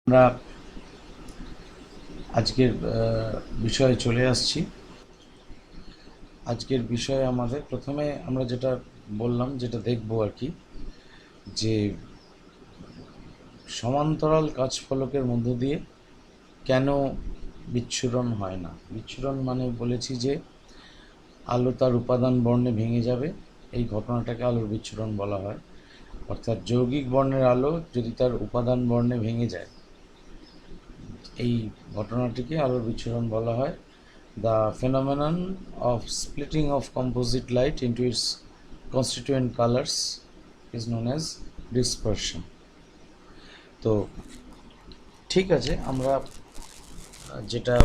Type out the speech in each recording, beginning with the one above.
আমরা আজকের বিষয়ে চলে আসছি। আজকের বিষয়ে আমাদের প্রথমে আমরা যেটা বললাম, যেটা দেখব আর কি, যে সমান্তরাল কাচফলকের মধ্য দিয়ে কেন বিচ্ছুরণ হয় না। বিচ্ছুরণ মানে বলেছি যে আলো তার উপাদান বর্ণে ভেঙে যাবে, এই ঘটনাটাকে আলোর বিচ্ছুরণ বলা হয়। অর্থাৎ যৌগিক বর্ণের আলো যদি তার উপাদান বর্ণে ভেঙে যায়, এই ঘটনাটিকে আলোর বিচ্ছুরণ বলা হয়। The phenomenon of splitting of composite light into its constituent colors is known as dispersion. তো ঠিক আছে, আমরা যেটা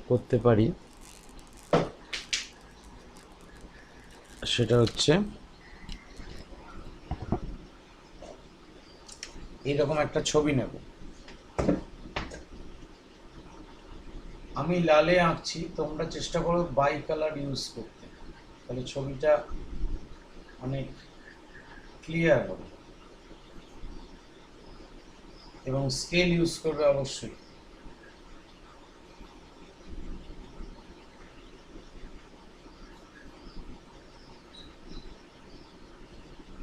করতে পারি সেটা হচ্ছে এইরকম একটা ছবি নেব। আমি লালে আঁকছি, তোমরা চেষ্টা করো বাই কালার ইউজ করতে, তাহলে ছবিটা অনেক ক্লিয়ার হবে। এবং স্কেল ইউজ করবে অবশ্যই।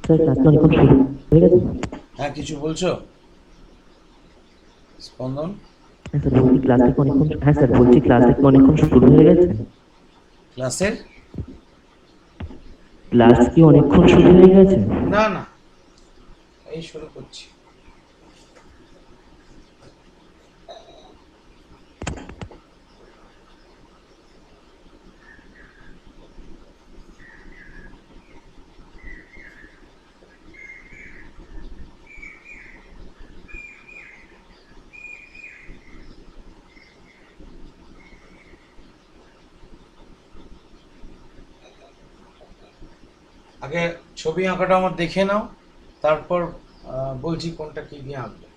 স্যার ক্লাস তো অনেকক্ষণ শুরু হয়ে গেছে। হ্যাঁ, কিছু বলছো স্পন্দন? হ্যাঁ স্যার বলছি ক্লাসটা কি অনেকক্ষণ, হ্যাঁ স্যার বলছি ক্লাসটা কি অনেকক্ষণ শুরু হয়ে গেছে। ক্লাসের ক্লাস কি অনেকক্ষণ শুরু হয়ে গেছে? না না, এই শুরু করছি। আগে ছবি আঁকাটা আমার দেখে নাও, তারপর বলছি কোনটা কি দিয়ে আঁকবে।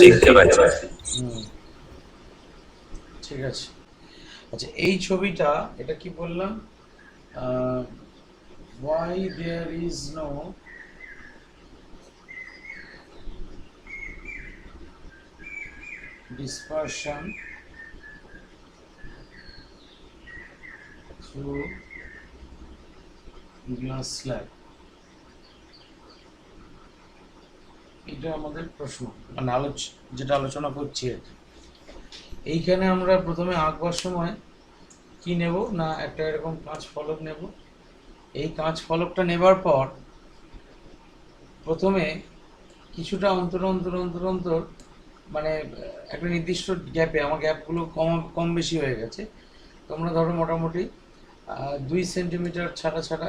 দেখতে পাচ্ছি। ঠিক আছে। আচ্ছা, এই ছবিটা, এটা কি বললাম, why there is no dispersion through glass slab, এটা আমাদের প্রশ্ন, মানে যেটা আলোচনা করছি আর কি। এইখানে আমরা প্রথমে আঁকবার সময় কি নেব না, একটা এরকম কাঁচ ফলক নেব। এই কাঁচ ফলকটা নেবার পর প্রথমে কিছুটা অন্তর অন্তর অন্তর অন্তর, মানে একটা নির্দিষ্ট গ্যাপে, আমার গ্যাপগুলো কম বেশি হয়ে গেছে, তোমরা ধরো মোটামুটি 2 সেন্টিমিটার ছাড়া ছাড়া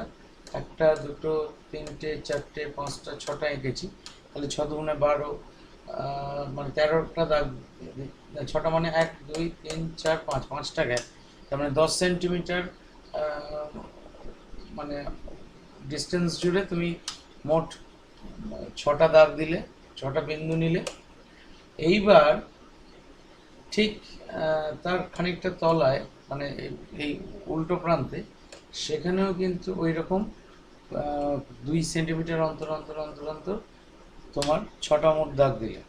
একটা, দুটো, তিনটে, চারটে, পাঁচটা, ছটা এঁকেছি। তাহলে 6 × 12, মানে 13টা দাগ। ছটা মানে 1, 2, 3, 4, 5, 5টা গ্যাপ। তার মানে 10 সেন্টিমিটার মানে ডিস্টেন্স জুড়ে তুমি মোট 6টা দাগ দিলে, 6টা বিন্দু নিলে। এইবার ঠিক তার খানিকটা তলায় মানে এই উল্টো প্রান্তে সেখানেও কিন্তু ওই রকম 2 সেন্টিমিটার অন্তর অন্তর অন্তর অন্তর তোমার 6টা মোট দাগ দিলে,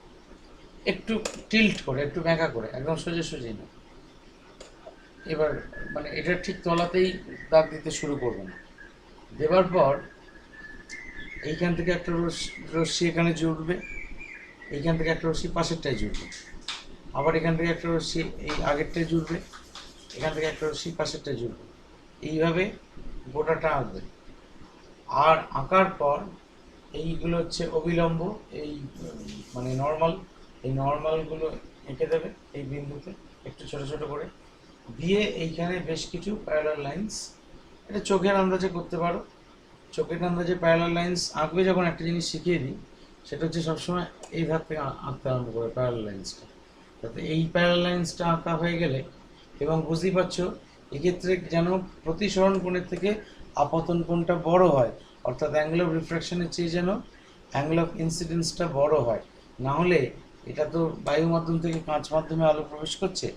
একটু টিল্ট করে, একটু ব্যাঁকা করে, একদম সোজাসুজি না। এবার মানে এটা ঠিক তলাতেই দাগ দিতে শুরু করবে না। দেওয়ার পর এইখান থেকে একটা রশ্মি এখানে জুড়বে, এইখান থেকে একটা রশ্মি পাশেরটায় জুড়বে, আবার এখান থেকে একটা রশ্মি এই আগেরটায় জুড়বে, এখান থেকে একটা রশ্মি পাশেরটায় জুড়বে। এইভাবে গোটাটা আঁকবে। আর আঁকার পর এইগুলো হচ্ছে অবিলম্ব, এই মানে নর্মাল, এই নর্মালগুলো এঁকে দেবে এই বিন্দুতে একটু ছোট ছোট করে দিয়ে এইখানে বেশ কিছু প্যারালাল লাইন্স, এটা চোখের আন্দাজে করতে পারো। চোখের আন্দাজে প্যারালাল লাইন্স আঁকবে যখন একটা জিনিস শিখিয়ে দিই, সেটা হচ্ছে সবসময় এই ধার থেকে আঁকতে আরম্ভ করে প্যারালাল লাইন্সটা। তাতে এই প্যারালাল লাইন্সটা আঁকা হয়ে গেলে, এবং বুঝতেই পারছো এক্ষেত্রে যেন প্রতিসরণ কোণের থেকে আপতন কোণটা বড় হয়, অর্থাৎ অ্যাঙ্গেল অফ রিফ্র্যাকশনের চেয়ে যেন অ্যাঙ্গেল অফ ইনসিডেন্সটা বড় হয়। না হলে এটা তো বায়ু মাধ্যম থেকে কাঁচ মাধ্যমে আলো প্রবেশ করছে,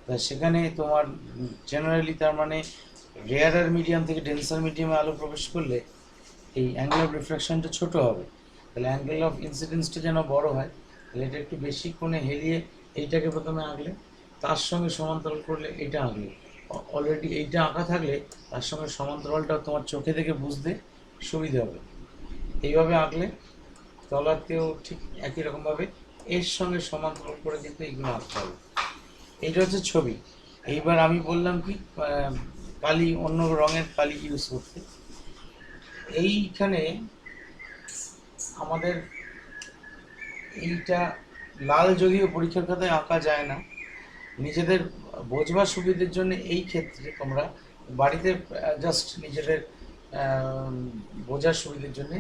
তা সেখানে তোমার জেনারেলি তার মানে রেয়ারার মিডিয়াম থেকে ডেন্সার মিডিয়ামে আলো প্রবেশ করলে এই অ্যাঙ্গেল অফ রিফ্র্যাকশনটা ছোট হবে। তাহলে অ্যাঙ্গেল অফ ইনসিডেন্সটা যেন বড় হয়, তাহলে এটা একটু বেশি কোণে হেলিয়ে এইটাকে প্রথমে আঁকলে, তার সঙ্গে সমান্তরাল করলে এটা আঁকলে, অলরেডি এইটা আঁকা থাকলে তার সঙ্গে সমান্তরালটা তোমার চোখে দেখে বুঝতে সুবিধা হবে। এইভাবে আঁকলে তলাতেও ঠিক একই রকমভাবে এর সঙ্গে সমান্তরাল করে কিন্তু এইগুলো আঁকতে হবে। এইটা হচ্ছে ছবি। এইবার আমি বললাম কি কালি, অন্য রঙের কালি ইউজ করতে। এইখানে আমাদের এইটা লাল যদিও পরীক্ষার খাতায় আঁকা যায় না, নিজেদের বোঝবার সুবিধের জন্য এই ক্ষেত্রে তোমরা বাড়িতে জাস্ট নিজেদের বোঝার সুবিধের জন্য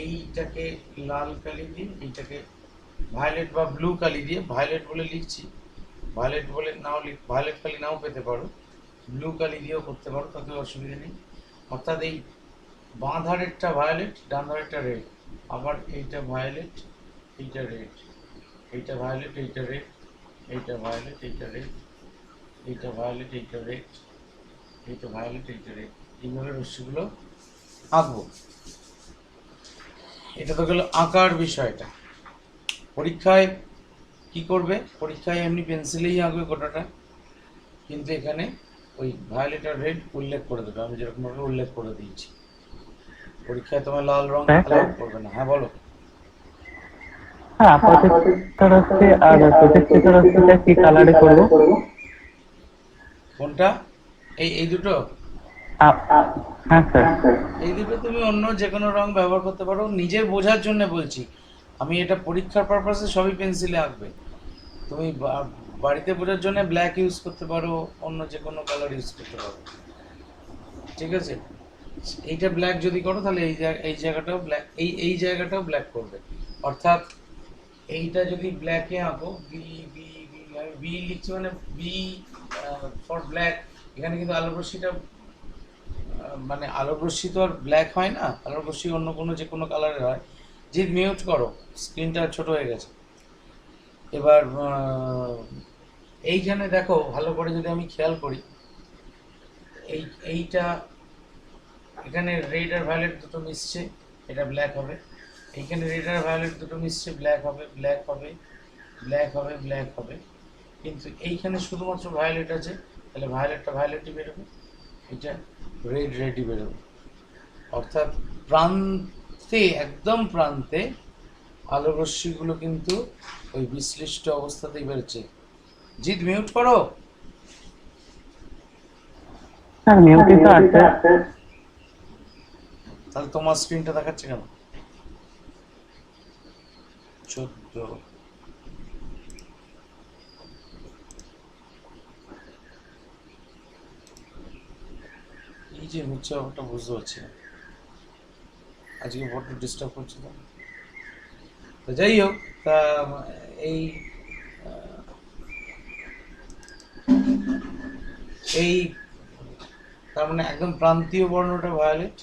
এইটাকে লাল কালি দিয়ে, এইটাকে ভায়োলেট বা ব্লু কালি দিয়ে, ভায়োলেট বলে লিখছি, ভায়োলেট বলে নাও ভায়োলেট কালি নাও পেতে পারো, ব্লু কালি দিয়েও করতে পারো, তাতে অসুবিধা নেই। অর্থাৎ এই বাঁ ধারেরটা ভায়োলেট, ডান ধারেরটা রেড, আবার এইটা ভায়োলেট, এইটা রেড, এইটা ভায়োলেট, এইটা রেড, এইটা ভায়োলেট, এইটা রেড, এইটা ভায়োলেট, এইটা রেড, এইটা ভায়োলেট, এইটা রেড, এইভাবে রশ্মিগুলো আঁকবো। এটা তো গেল আঁকার বিষয়টা। পরীক্ষায় কি করবে? পরীক্ষায় এমনি পেন্সিলেই আঁকবে গোটাটা, কিন্তু এখানে ওই ভায়োলেট আর রেড উল্লেখ করে দেবে, আমি যেরকমভাবে উল্লেখ করে দিয়েছি। পরীক্ষায় তোমার লাল রং অ্যালাউ করবে না। হ্যাঁ বলো। হ্যাঁ, আপাতত হচ্ছে আর প্রজেক্ট হচ্ছে কি কালারে করব? কোনটা? এই দুটো? হ্যাঁ স্যার। এই দুটো তুমি অন্য যে কোনো রং ব্যবহার করতে পারো, নিজের বোঝার জন্য বলছি আমি। এটা পরীক্ষার পারপাসে সবই পেন্সিলে আঁকবে। তুমি বাড়িতে বোঝার জন্য ব্ল্যাক ইউজ করতে পারো, অন্য যে কোনো কালার ইউজ করতে পারো, ঠিক আছে? এইটা ব্ল্যাক যদি করো তাহলে এই জায়গাটাও ব্ল্যাক, এই জায়গাটাও ব্ল্যাক করবে। অর্থাৎ এইটা যদি ব্ল্যাকে আঁকো, বি বি বি, আমি বি লিখছি মানে বি ফর ব্ল্যাক। এখানে কিন্তু আলোক রশ্মিটা মানে আলোক রশ্মি তো আর ব্ল্যাক হয় না, আলোক রশ্মি অন্য কোনো যে কোনো কালারের হয়। যে মিউট করো, স্ক্রিনটা ছোট হয়ে গেছে। এবার এইখানে দেখো ভালো করে যদি আমি খেয়াল করি, এইটা এখানে রেড আর ভায়োলেট দুটো মিশছে, এটা ব্ল্যাক হবে। এইখানে রেড আর ভায়োলেট দুটো মিশছে, ব্ল্যাক হবে, ব্ল্যাক হবে, ব্ল্যাক হবে, ব্ল্যাক হবে। কিন্তু এইখানে শুধুমাত্র ভায়োলেট আছে, তাহলে ভায়োলেটটা ভায়োলেটই বেরোবে, এটা রেড রেডই বেরোবে। অর্থাৎ প্রান্তে, একদম প্রান্তে আলোক রশ্মিগুলো কিন্তু ওই বিশ্লিষ্ট অবস্থাতেই বেরোচ্ছে। জিৎ মিউট করো। স্যার মিউটই তো আছে। তাহলে তোমার স্ক্রিনটা দেখাচ্ছে কেন? 14 এই যে হচ্ছে ব্যাপারটা বুঝতে পারছি না, আজকে বড্ড ডিস্টার্ব করছে। তো যাই হোক, তা এই এই তার মানে একদম প্রান্তীয় বর্ণটা ভায়োলেট,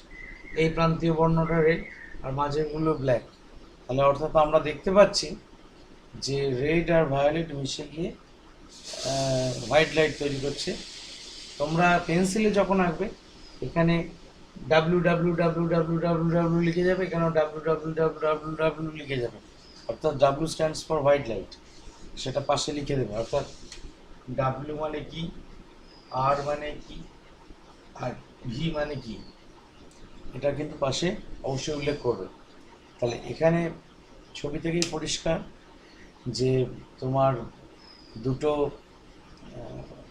এই প্রান্তীয় বর্ণটা রেড, আর মাঝেরগুলো ব্ল্যাক। তাহলে অর্থাৎ আমরা দেখতে পাচ্ছি যে রেড আর ভায়োলেট মিশে গিয়ে হোয়াইট লাইট তৈরি করছে। তোমরা পেন্সিলে যখন আঁকবে এখানে W W W W W W লিখে যাবে, এখানেও W W W W W লিখে যাবে, অর্থাৎ W stands for white light, সেটা পাশে লিখে দেবে। অর্থাৎ ডাব্লিউ মানে কি, আর মানে কি, আর ভি মানে কি, এটা কিন্তু পাশে অবশ্যই উল্লেখ করবে। তাহলে এখানে ছবি থেকেই পরিষ্কার যে তোমার দুটো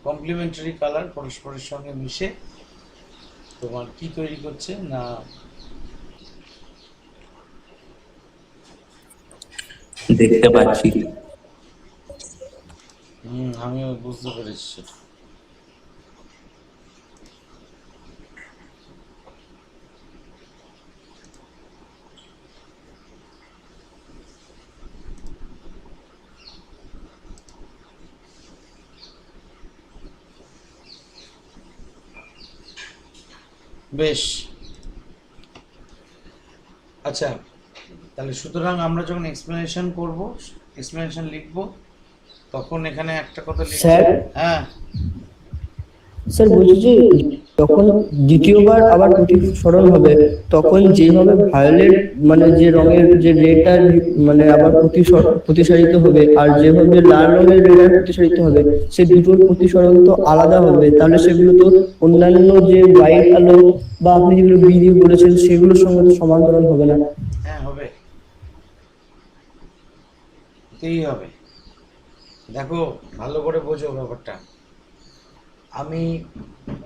কমপ্লিমেন্টারি কালার পরস্পরের সঙ্গে মিশে তোমার কি তৈরি করছে না দেখতে পাচ্ছি। আমিও বুঝতে পেরেছি সেটা। বেশ, আচ্ছা, তাহলে সুতরাং আমরা যখন এক্সপ্লেনেশন করব, এক্সপ্লেনেশন লিখব, তখন এখানে একটা কথা লিখব। স্যার? হ্যাঁ, স্যার বলছি যে যখন দ্বিতীয়বার আবার প্রতিসরণ হবে তখন যেভাবে ভায়োলেট মানে যে রঙের যে রেটা মানে আবার প্রতিসারিত হবে আর যেভাবে লাল রঙের রেটা প্রতিসারিত হবে সে দুটোর প্রতিসরণ তো আলাদা হবে, তাহলে সেগুলো তো অন্যান্য যে হোয়াইট আলো বা আপনি যেগুলো ভিডিও বলেছেন সেগুলোর সঙ্গে তো সমান্তরাল হবে না। হ্যাঁ হবে, এতেই হবে। দেখো ভালো করে বোঝো ব্যাপারটা। আমি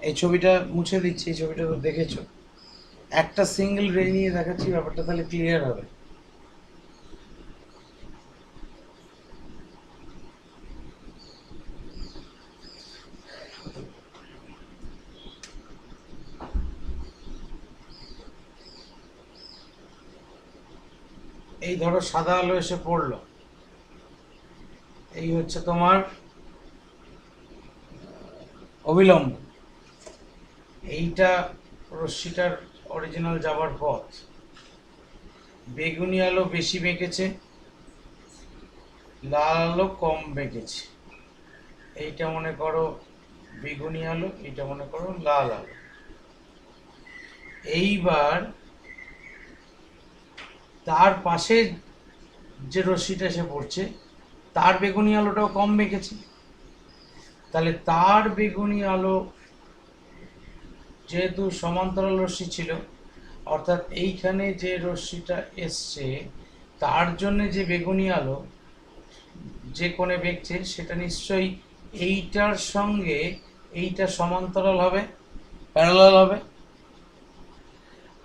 এই ছবিটা মুছে দিচ্ছি, এই ছবিটা তো দেখেছো, একটা সিঙ্গেল রে নিয়ে দেখাচ্ছি, ব্যাপারটা তাহলে ক্লিয়ার হবে। এই ধরো সাদা আলো এসে পড়লো, এই হচ্ছে তোমার অবিলম্ব, এইটা রশ্মিটার অরিজিনাল যাওয়ার পথ। বেগুনি আলো বেশি বেঁকেছে, লাল আলো কম বেঁকেছে। এইটা মনে করো বেগুনি আলো, এইটা মনে করো লাল আলো। এইবার তার পাশে যে রশ্মিটা এসে পড়ছে তার বেগুনি আলোটাও কম বেঁকেছে, তাহলে তার বেগুনি আলো যেহেতু সমান্তরাল রশ্মি ছিল, অর্থাৎ এইখানে যে রশ্মিটা এসছে তার জন্য যে বেগুনি আলো যে কোণে বেঁকছে সেটা নিশ্চয়ই এইটার সঙ্গে এইটা সমান্তরাল হবে, প্যারালাল হবে।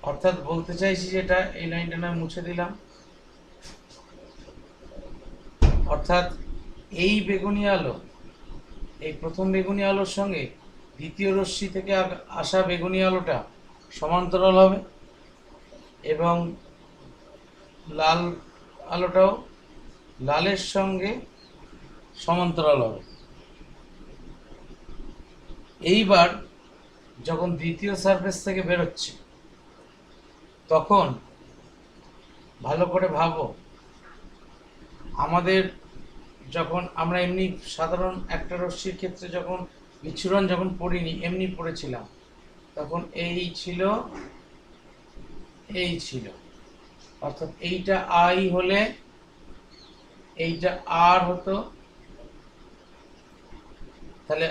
অর্থাৎ বলতে চাইছি যেটা, এই লাইনটা নয় মুছে দিলাম, অর্থাৎ এই বেগুনি আলো এই প্রথম বেগুনি আলোর সঙ্গে দ্বিতীয় রশ্মি থেকে আসা বেগুনি আলোটা সমান্তরাল হবে এবং লাল আলোটাও লালের সঙ্গে সমান্তরাল হবে। এইবার যখন দ্বিতীয় সারফেস থেকে বেরোচ্ছে তখন ভালো করে ভাবো, আমাদের যখন আমরা এমনি সাধারণ একটা রশ্মির ক্ষেত্রে যখন বিচ্ছুরণ যখন পড়িনি, এমনি পড়েছিলাম, তখন এই ছিল, এই ছিল, অর্থাৎ এইটা আই হলে এইটা আর হতো, তাহলে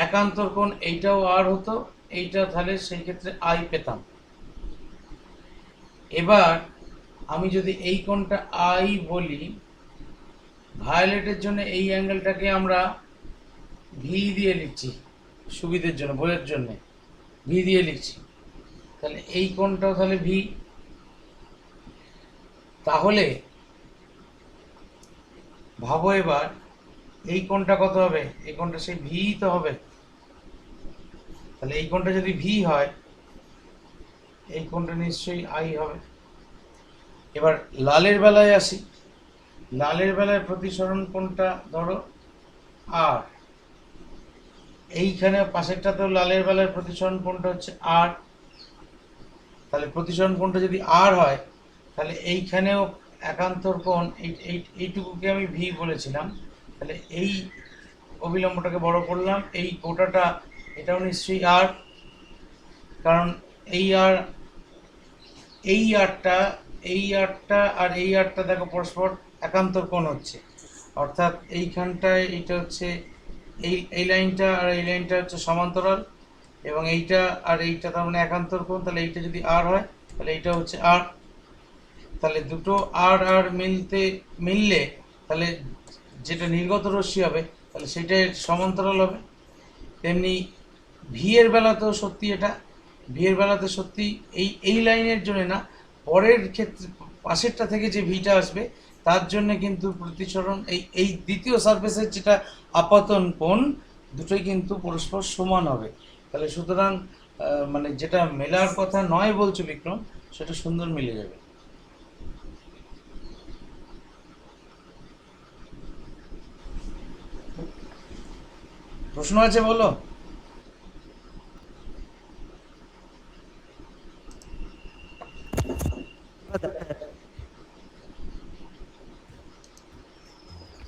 একান্তর কোণ এইটাও আর হতো, এইটা তাহলে সেই ক্ষেত্রে আই পেতাম। এবার আমি যদি এই কোণটা আই বলি, ভায়োলেটের জন্য এই অ্যাঙ্গেলটাকে আমরা ভি দিয়ে লিখছি সুবিধের জন্য, বইয়ের জন্য ভি দিয়ে লিখছি, তাহলে এই কোণটাও তাহলে ভি। তাহলে ভাবো এবার এই কোণটা কত হবে, এই কোণটা সেই ভি তো হবে, তাহলে এই কোণটা যদি ভি হয় এই কোণটা নিশ্চয়ই আই হবে। এবার লালের বেলায় আসি, লালের বেলায় প্রতিসরণ কোণটা ধরো আর, এইখানে পাশেরটাতেও লালের বেলায় প্রতিসরণ কোণটা হচ্ছে আর, তাহলে প্রতিসরণ কোণটা যদি আর হয় তাহলে এইখানেও একান্তর কোণ এইটুকুকে আমি ভি বলেছিলাম, তাহলে এই অবিলম্বটাকে বড় করলাম, এই গোটাটা এটাও নিশ্চয়ই আর, কারণ এই আর এই আরটা আর এই আরটা দেখো পরস্পর একান্তর কোণ হচ্ছে, অর্থাৎ এইখানটায় এইটা হচ্ছে এই লাইনটা আর এই লাইনটা হচ্ছে সমান্তরাল, এবং এইটা আর এইটা তার মানে একান্তর কোণ। তাহলে এইটা যদি আর হয় তাহলে এইটা হচ্ছে আর, তাহলে দুটো আর আর মিললে তাহলে যেটা নির্গত রশ্মি হবে তাহলে সেটা সমান্তরাল হবে। তেমনি ভি এর বেলাতেও সত্যি, এটা ভি এর বেলাতে সত্যি এই লাইনের জন্য না, পরের ক্ষেত্রে পাশেরটা থেকে যে ভিটা আসবে তার জন্য কিন্তু প্রতিসরণ এই দ্বিতীয় সারফেসের যেটা আপাতন কোণ দুটোই কিন্তু পরস্পর সমান হবে। তাহলে সুতরাং মানে যেটা মেলার কথা নয় বলছো বিক্রম, সেটা সুন্দর মিলে যাবে। প্রশ্ন আছে বলো?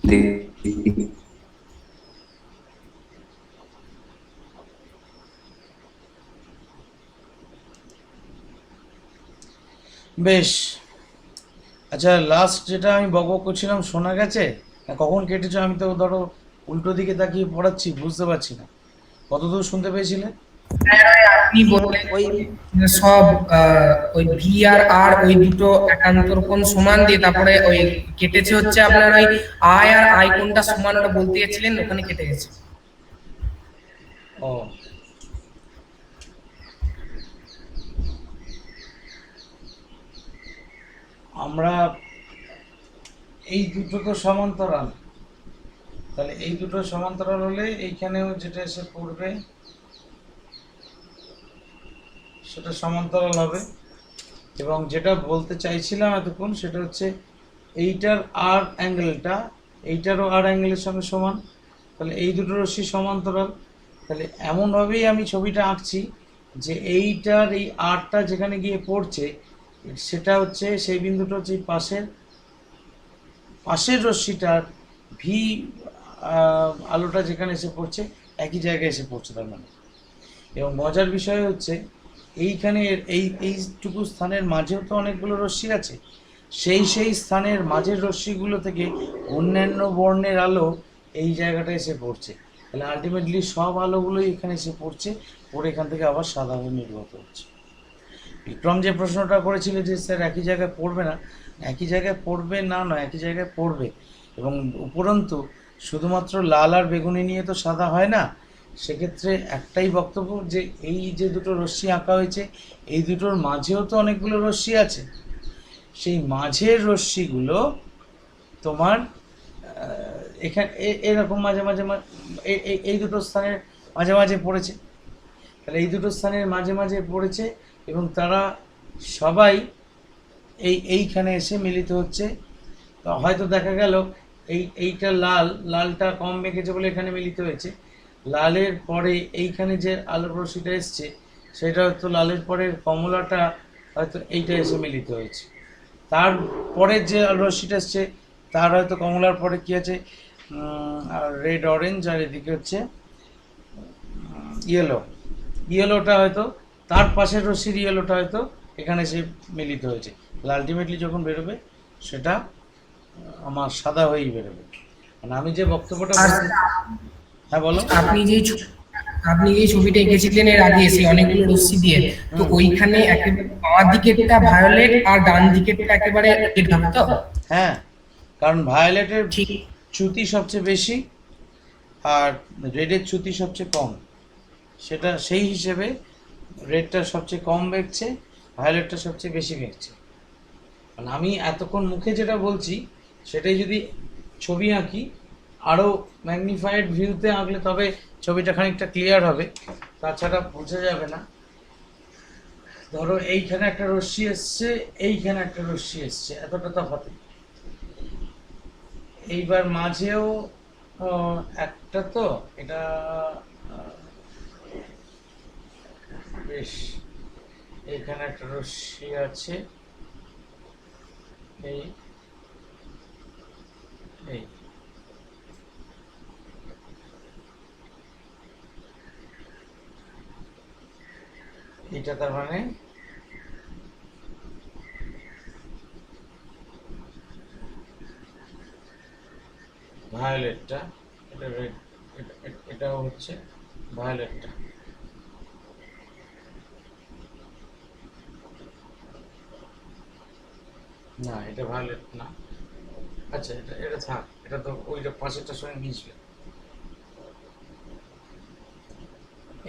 দেখি। বেশ, আচ্ছা লাস্ট যেটা আমি বকবক করছিলাম শোনা গেছে? না কখন কেটেছো? আমি তো ধরো উল্টো দিকে তাকিয়ে পড়াচ্ছি, বুঝতে পারছি না। কতদূর শুনতে পেয়েছিলে? আপনি বললেন ওই সব ওই ভি আর আর ওই দুটো একান্তর কোণ সমান দিয়ে তারপরে ওই কেটেছে হচ্ছে আপনার ওই আই আর আই কোণটা সমান, ওটা বলতে গেছিলেন, ওখানে কেটে গেছে। ও, আমরা এই দুটো তো সমান্তরাল, তাহলে এই দুটো সমান্তরাল হলে এইখানেও যেটা এসে পড়বে সেটা সমান্তরাল হবে। এবং যেটা বলতে চাইছিলাম এতক্ষণ সেটা হচ্ছে এইটার আর অ্যাঙ্গেলটা এইটারও আর অ্যাঙ্গেলের সঙ্গে সমান, তাহলে এই দুটো রশ্মি সমান্তরাল। তাহলে এমনভাবেই আমি ছবিটা আঁকছি যে এইটার এই আরটা যেখানে গিয়ে পড়ছে সেটা হচ্ছে সেই বিন্দুটা হচ্ছে এই পাশের রশ্মিটার ভি আলোটা যেখানে এসে পড়ছে একই জায়গায় এসে পড়ছে তার মানে। এবং মজার বিষয় হচ্ছে এইখানে এইটুকু স্থানের মাঝেও তো অনেকগুলো রশ্মি আছে, সেই স্থানের মাঝের রশ্মিগুলো থেকে অন্যান্য বর্ণের আলো এই জায়গাটা এসে পড়ছে। তাহলে আলটিমেটলি সব আলোগুলোই এখানে এসে পড়ছে, পড়ে এখান থেকে আবার সাদা হয়ে নির্গত হচ্ছে। বিক্রম যে প্রশ্নটা করেছিল যে স্যার একই জায়গায় পড়বে না, একই জায়গায় পড়বে না নয়, একই জায়গায় পড়বে। এবং উপরন্তু শুধুমাত্র লাল আর বেগুনি নিয়ে তো সাদা হয় না, সেক্ষেত্রে একটাই বক্তব্য যে এই যে দুটো রশ্মি আঁকা হয়েছে এই দুটোর মাঝেও তো অনেকগুলো রশ্মি আছে, সেই মাঝের রশ্মিগুলো তোমার এখানে এরকম মাঝে মাঝে এই দুটো স্থানের মাঝে মাঝে পড়েছে। তাহলে এই দুটো স্থানের মাঝে মাঝে পড়েছে এবং তারা সবাই এইখানে এসে মিলিত হচ্ছে। তো হয়তো দেখা গেল এইটা লালটা কম মেখেছে বলে এখানে মিলিত হয়েছে, লালের পরে এইখানে যে আলোর রশ্মিটা এসছে সেটা হয়তো লালের পরের কমলাটা হয়তো এইটা এসে মিলিত হয়েছে, তারপরের যে রশ্মিটা এসছে তার হয়তো কমলার পরে কী আছে রেড অরেঞ্জ, আর এদিকে হচ্ছে ইয়েলোটা হয়তো তার পাশের রশ্মির ইয়েলোটা হয়তো এখানে এসে মিলিত হয়েছে। আলটিমেটলি যখন বেরোবে সেটা আমার সাদা হয়েই বেরোবে। মানে আমি যে বক্তব্যটা হ্যাঁ বলো। আপনি যে ছবিটা এঁকেছিলেন এর আগে এসে অনেকগুলো রশ্মি দিয়ে, তো ওইখানে একেবারে বাঁ দিকেরটা ভায়োলেট আর ডান দিকেরটা একেবারে রেড হবে তো? হ্যাঁ, কারণ ভায়োলেটের ঠিক। চ্যুতি সবচেয়ে বেশি আর রেডের চ্যুতি সবচেয়ে কম, সেটা সেই হিসেবে রেডটা সবচেয়ে কম বেঁকছে, ভায়োলেটটা সবচেয়ে বেশি বেঁকছে। মানে আমি এতক্ষণ মুখে যেটা বলছি সেটাই যদি ছবি আঁকি আরও ম্যাগনিফাইড ভিউতে আঁকলে তবে ছবিটা খানিকটা ক্লিয়ার হবে, তাছাড়া বোঝা যাবে না। ধরো এইখানে একটা রশ্মি এসছে, এইখানে একটা রশ্মি এসছে, এতটা তফাৎ। এইবার মাঝেও একটা, তো এটা বেশ, এইখানে একটা রশ্মি আছে, এই এই এটা তার মানে ভায়োলেটটা, এটা রেড, এটাও হচ্ছে ভায়োলেটটা। না, এটা ভায়োলেট না। আচ্ছা, এটা এটা থাক, এটা তো ওইটা পাশেরটার সঙ্গে মিশবে।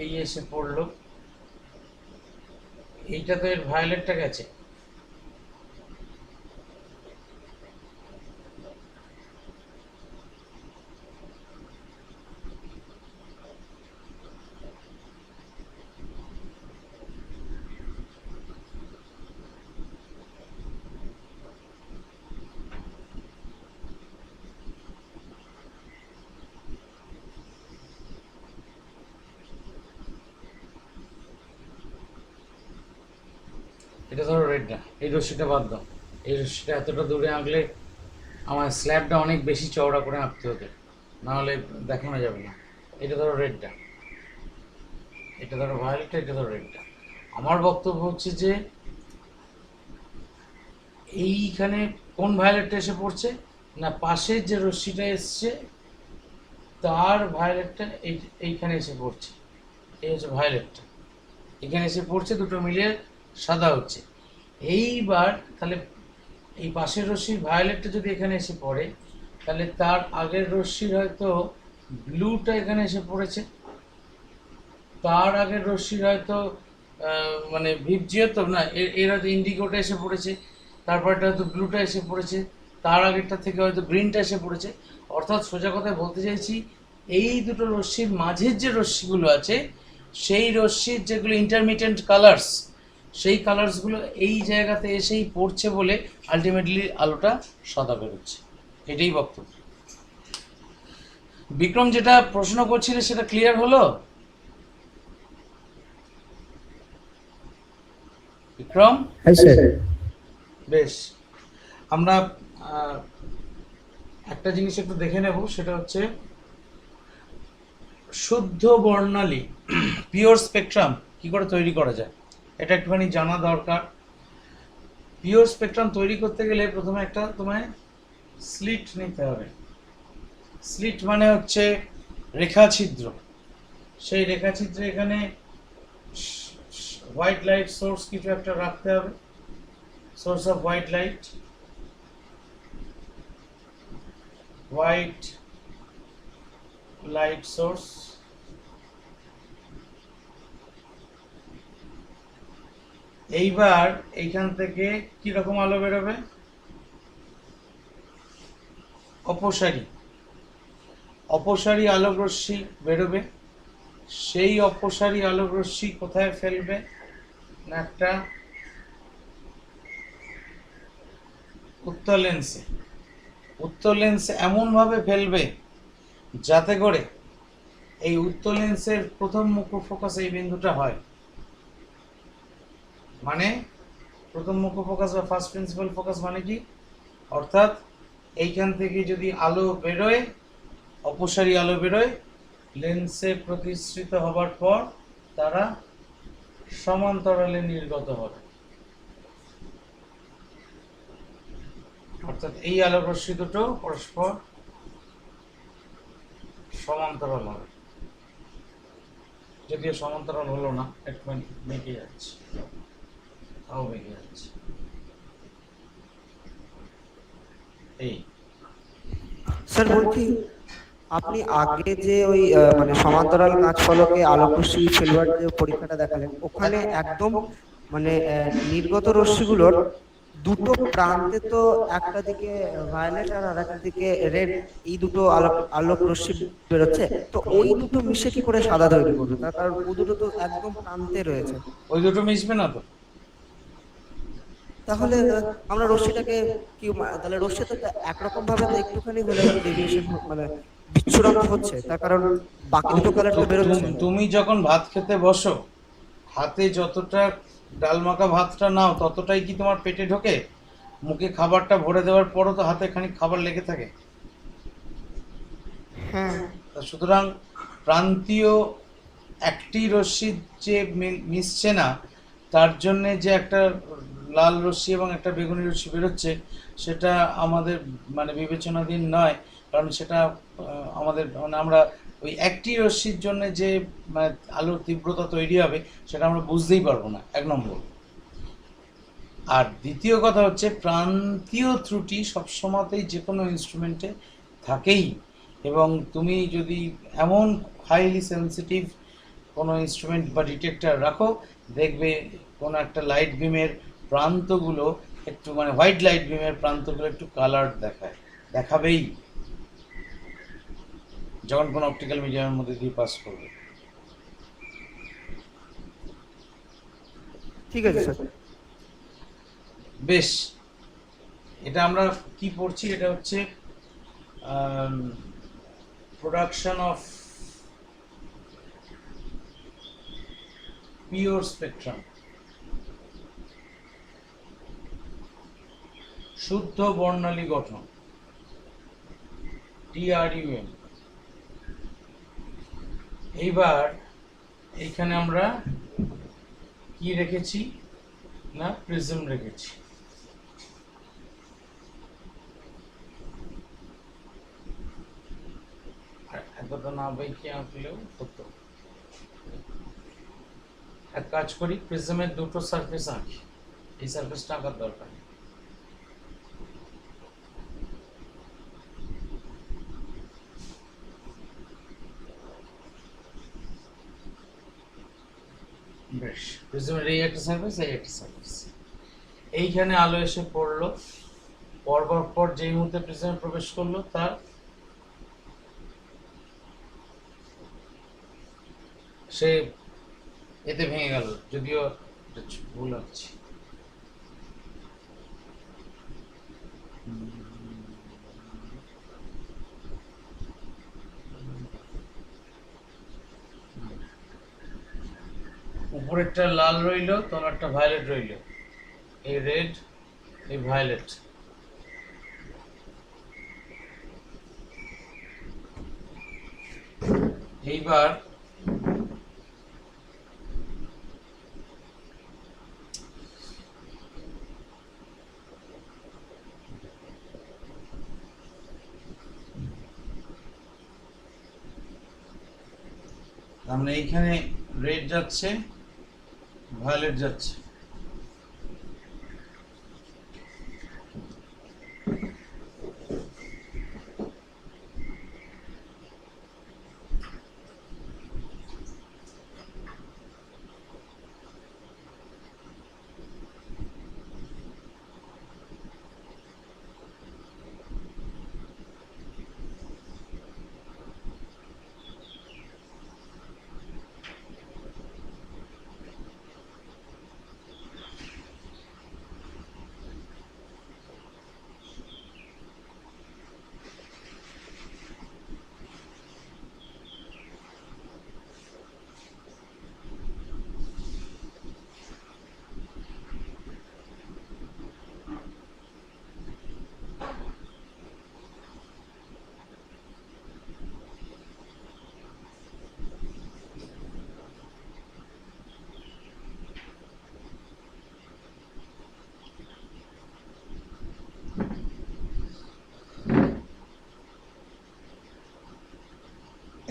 এই এসে পড়লো, এইটা তো এর ভায়োলেটটা গেছে। এটা ধরো রেড না, এই রশ্মিটা বাদ দাও। এই রশ্মিটা এতটা দূরে আঁকলে আমার স্ল্যাবটা অনেক বেশি চওড়া করে আঁকতে হতো, নাহলে দেখানো যাবে না। এটা ধরো রেডটা, এটা ধরো ভায়োলেটটা, এটা ধরো রেডটা। আমার বক্তব্য হচ্ছে যে এইখানে কোন ভায়োলেটটা এসে পড়ছে না, পাশের যে রশ্মিটা এসছে তার ভায়োলেটটা এইখানে এসে পড়ছে। এই হচ্ছে ভায়োলেটটা, এখানে এসে পড়ছে, দুটো মিলিয়ে সাদা হচ্ছে। এইবার তাহলে এই পাশের রশ্মির ভায়োলেটটা যদি এখানে এসে পড়ে, তাহলে তার আগের রশ্মির হয়তো ব্লুটা এখানে এসে পড়েছে, তার আগের রশ্মির হয়তো মানে ভিপজিও তো না, এর হয়তো ইন্ডিগোটা এসে পড়েছে, তারপরটা হয়তো ব্লুটা এসে পড়েছে, তার আগেরটা থেকে হয়তো গ্রিনটা এসে পড়েছে। অর্থাৎ সোজা কথায় বলতে চাইছি, এই দুটো রশ্মির মাঝের যে রশ্মিগুলো আছে, সেই রশ্মির যেগুলো ইন্টারমিডিয়েন্ট কালার্স, সেই কালার্সগুলো এই জায়গাতে এসেই পড়ছে বলে আলটিমেটলি আলোটা সাদা বেরোচ্ছে। এটাই বক্তব্য। বিক্রম যেটা প্রশ্ন করছিলে সেটা ক্লিয়ার হলো? বিক্রম? হ্যাঁ স্যার। বেশ, আমরা একটা জিনিস একটু দেখে নেব, সেটা হচ্ছে শুদ্ধ বর্ণালী পিওর স্পেকট্রাম কি করে তৈরি করা যায়, এটা একটুখানি জানা দরকার। পিওর স্পেকট্রাম তৈরি করতে গেলে প্রথমে একটা তোমায় স্লিট নিতে হবে। স্লিট মানে হচ্ছে রেখাছিদ্র। সেই রেখাছিদ্রে এখানে হোয়াইট লাইট সোর্স কিছু একটা রাখতে হবে, source off white light, white light source. এইবার এইখান থেকে কি রকম আলো বেরোবে? অপসারী, অপসারী আলোক রশ্মি বেরোবে। সেই অপসারী আলোক রশ্মি কোথায় ফেলবে না, একটা উত্তল লেন্সে। উত্তল লেন্সে এমনভাবে ফেলবে যাতে করে এই উত্তল লেন্সের প্রথম মুখ্য ফোকাস এই বিন্দুটা হয়। মানে প্রথম মুখ্য ফোকাস বা ফার্স্ট প্রিন্সিপাল ফোকাস মানে কি? অর্থাৎ এইখান থেকে যদি আলো বেরোয়, অপসারী আলো বেরোয়, লেন্সে প্রতিসৃত হবার পর তারা সমান্তরালে নির্গত হবে। অর্থাৎ এই আলোক রশ্মি দুটো পরস্পর সমান্তরাল হবে। যদিও সমান্তরাল হলো না, একটু বেঁকে যাচ্ছে, তাও বেঁকে যাচ্ছে। এই স্যার বলছি, আপনি আগে যে ওই মানে সমান্তরাল কাঁচ ফলকে আলোক রশ্মি ফেলবার যে পরীক্ষাটা দেখালেন, ওখানে একদম মানে নির্গত রশ্মিগুলোর দুটো প্রান্তে তো একটা দিকে ভায়োলেট আর আরেকটা দিকে রেড, এই দুটো আলোক রশ্মি বেরোচ্ছে, তো ওই দুটো মিশে কি করে সাদা তৈরি করবে? তার কারণ ও দুটো তো একদম প্রান্তে রয়েছে। ওই দুটো মিশবে না তো। তাহলে আমরা রশ্মিটাকে কি তাহলে রশ্মি তো একরকম ভাবে তো একটুখানি হলে ডেভিয়েশন মানে বিচ্ছুরণ হচ্ছে, তার কারণ বাকি দুটো কালার তো বেরোচ্ছে। তুমি যখন ভাত খেতে বসো, হাতে যতটা ডাল মাখা ভাতটা নাও ততটাই কি তোমার পেটে ঢোকে? মুখে খাবারটা ভরে দেওয়ার পরও তো হাতে খানিক খাবার লেগে থাকে। হ্যাঁ, সুতরাং প্রান্তীয় একটি রশ্মির যে মিশছে না, তার জন্যে যে একটা লাল রশ্মি এবং একটা বেগুনি রশ্মি বেরোচ্ছে, সেটা আমাদের মানে বিবেচনাধীন নয়, কারণ সেটা আমাদের মানে আমরা ওই একটি রশ্মির জন্য যে মানে আলোর তীব্রতা তৈরি হবে সেটা আমরা বুঝতেই পারবো না, 1 নম্বর। আর দ্বিতীয় কথা হচ্ছে প্রান্তীয় ত্রুটি সবসময়তেই যে কোনো ইনস্ট্রুমেন্টে থাকেই, এবং তুমি যদি এমন হাইলি সেন্সিটিভ কোনো ইনস্ট্রুমেন্ট বা ডিটেক্টর রাখো, দেখবে কোনো একটা লাইট বিমের প্রান্তগুলো একটু মানে হোয়াইট লাইট বিমের প্রান্তগুলো একটু কালার দেখাবেই যখন কোনো অপটিক্যাল মিডিয়ামের মধ্যে দিয়ে পাস করবে। ঠিক আছে স্যার। বেশ, এটা আমরা কি পড়ছি, এটা হচ্ছে প্রোডাকশন অফ পিওর স্পেকট্রাম, শুদ্ধ বর্ণালী গঠন, TRUM। এইবার এইখানে আমরা কি রেখেছি না, প্রিজম রেখেছি। এতটা না বাইকে আঁকলেও হতো। এক কাজ করি, প্রিজমের দুটো সারফেস আঁকি, এই সারফেসটা আঁকার দরকার নেই। বেশ, প্রিজমের এই একটা সারফেস, এই একটা সারফেস। এইখানে আলো এসে পড়লো, পড়বার পর যেই মুহূর্তে প্রিজমে প্রবেশ করলো তার সে এতে ভেঙে গেল, যদিও ভুল হচ্ছে। উপরেরটা লাল রইল, তলারটা ভায়োলেট রইল, এই রেড এই ভায়োলেট। এইবার আমরা এইখানে রেড যাচ্ছে, ভায়োলেট যাচ্ছে।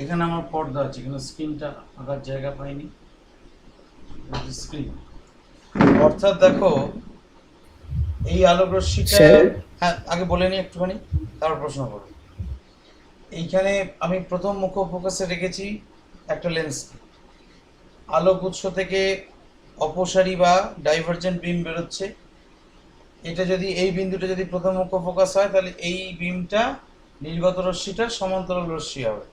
এখানে আমার পর্দা আছে, এখানে স্ক্রিনটা আঁকার জায়গা পাইনি, স্ক্রিন। অর্থাৎ দেখো এই আলোক রশ্মিটা, হ্যাঁ আগে বলে নি একটুখানি, তারপর প্রশ্ন করো। এইখানে আমি প্রথম মুখ্য ফোকাসে রেখেছি একটা লেন্স। আলোক উৎস থেকে অপসারী বা ডাইভারজেন্ট বিম বেরোচ্ছে, এটা যদি এই বিন্দুটা যদি প্রথম মুখ্য ফোকাস হয়, তাহলে এই বিমটা নির্গত রশ্মিটা সমান্তরাল রশ্মি হবে।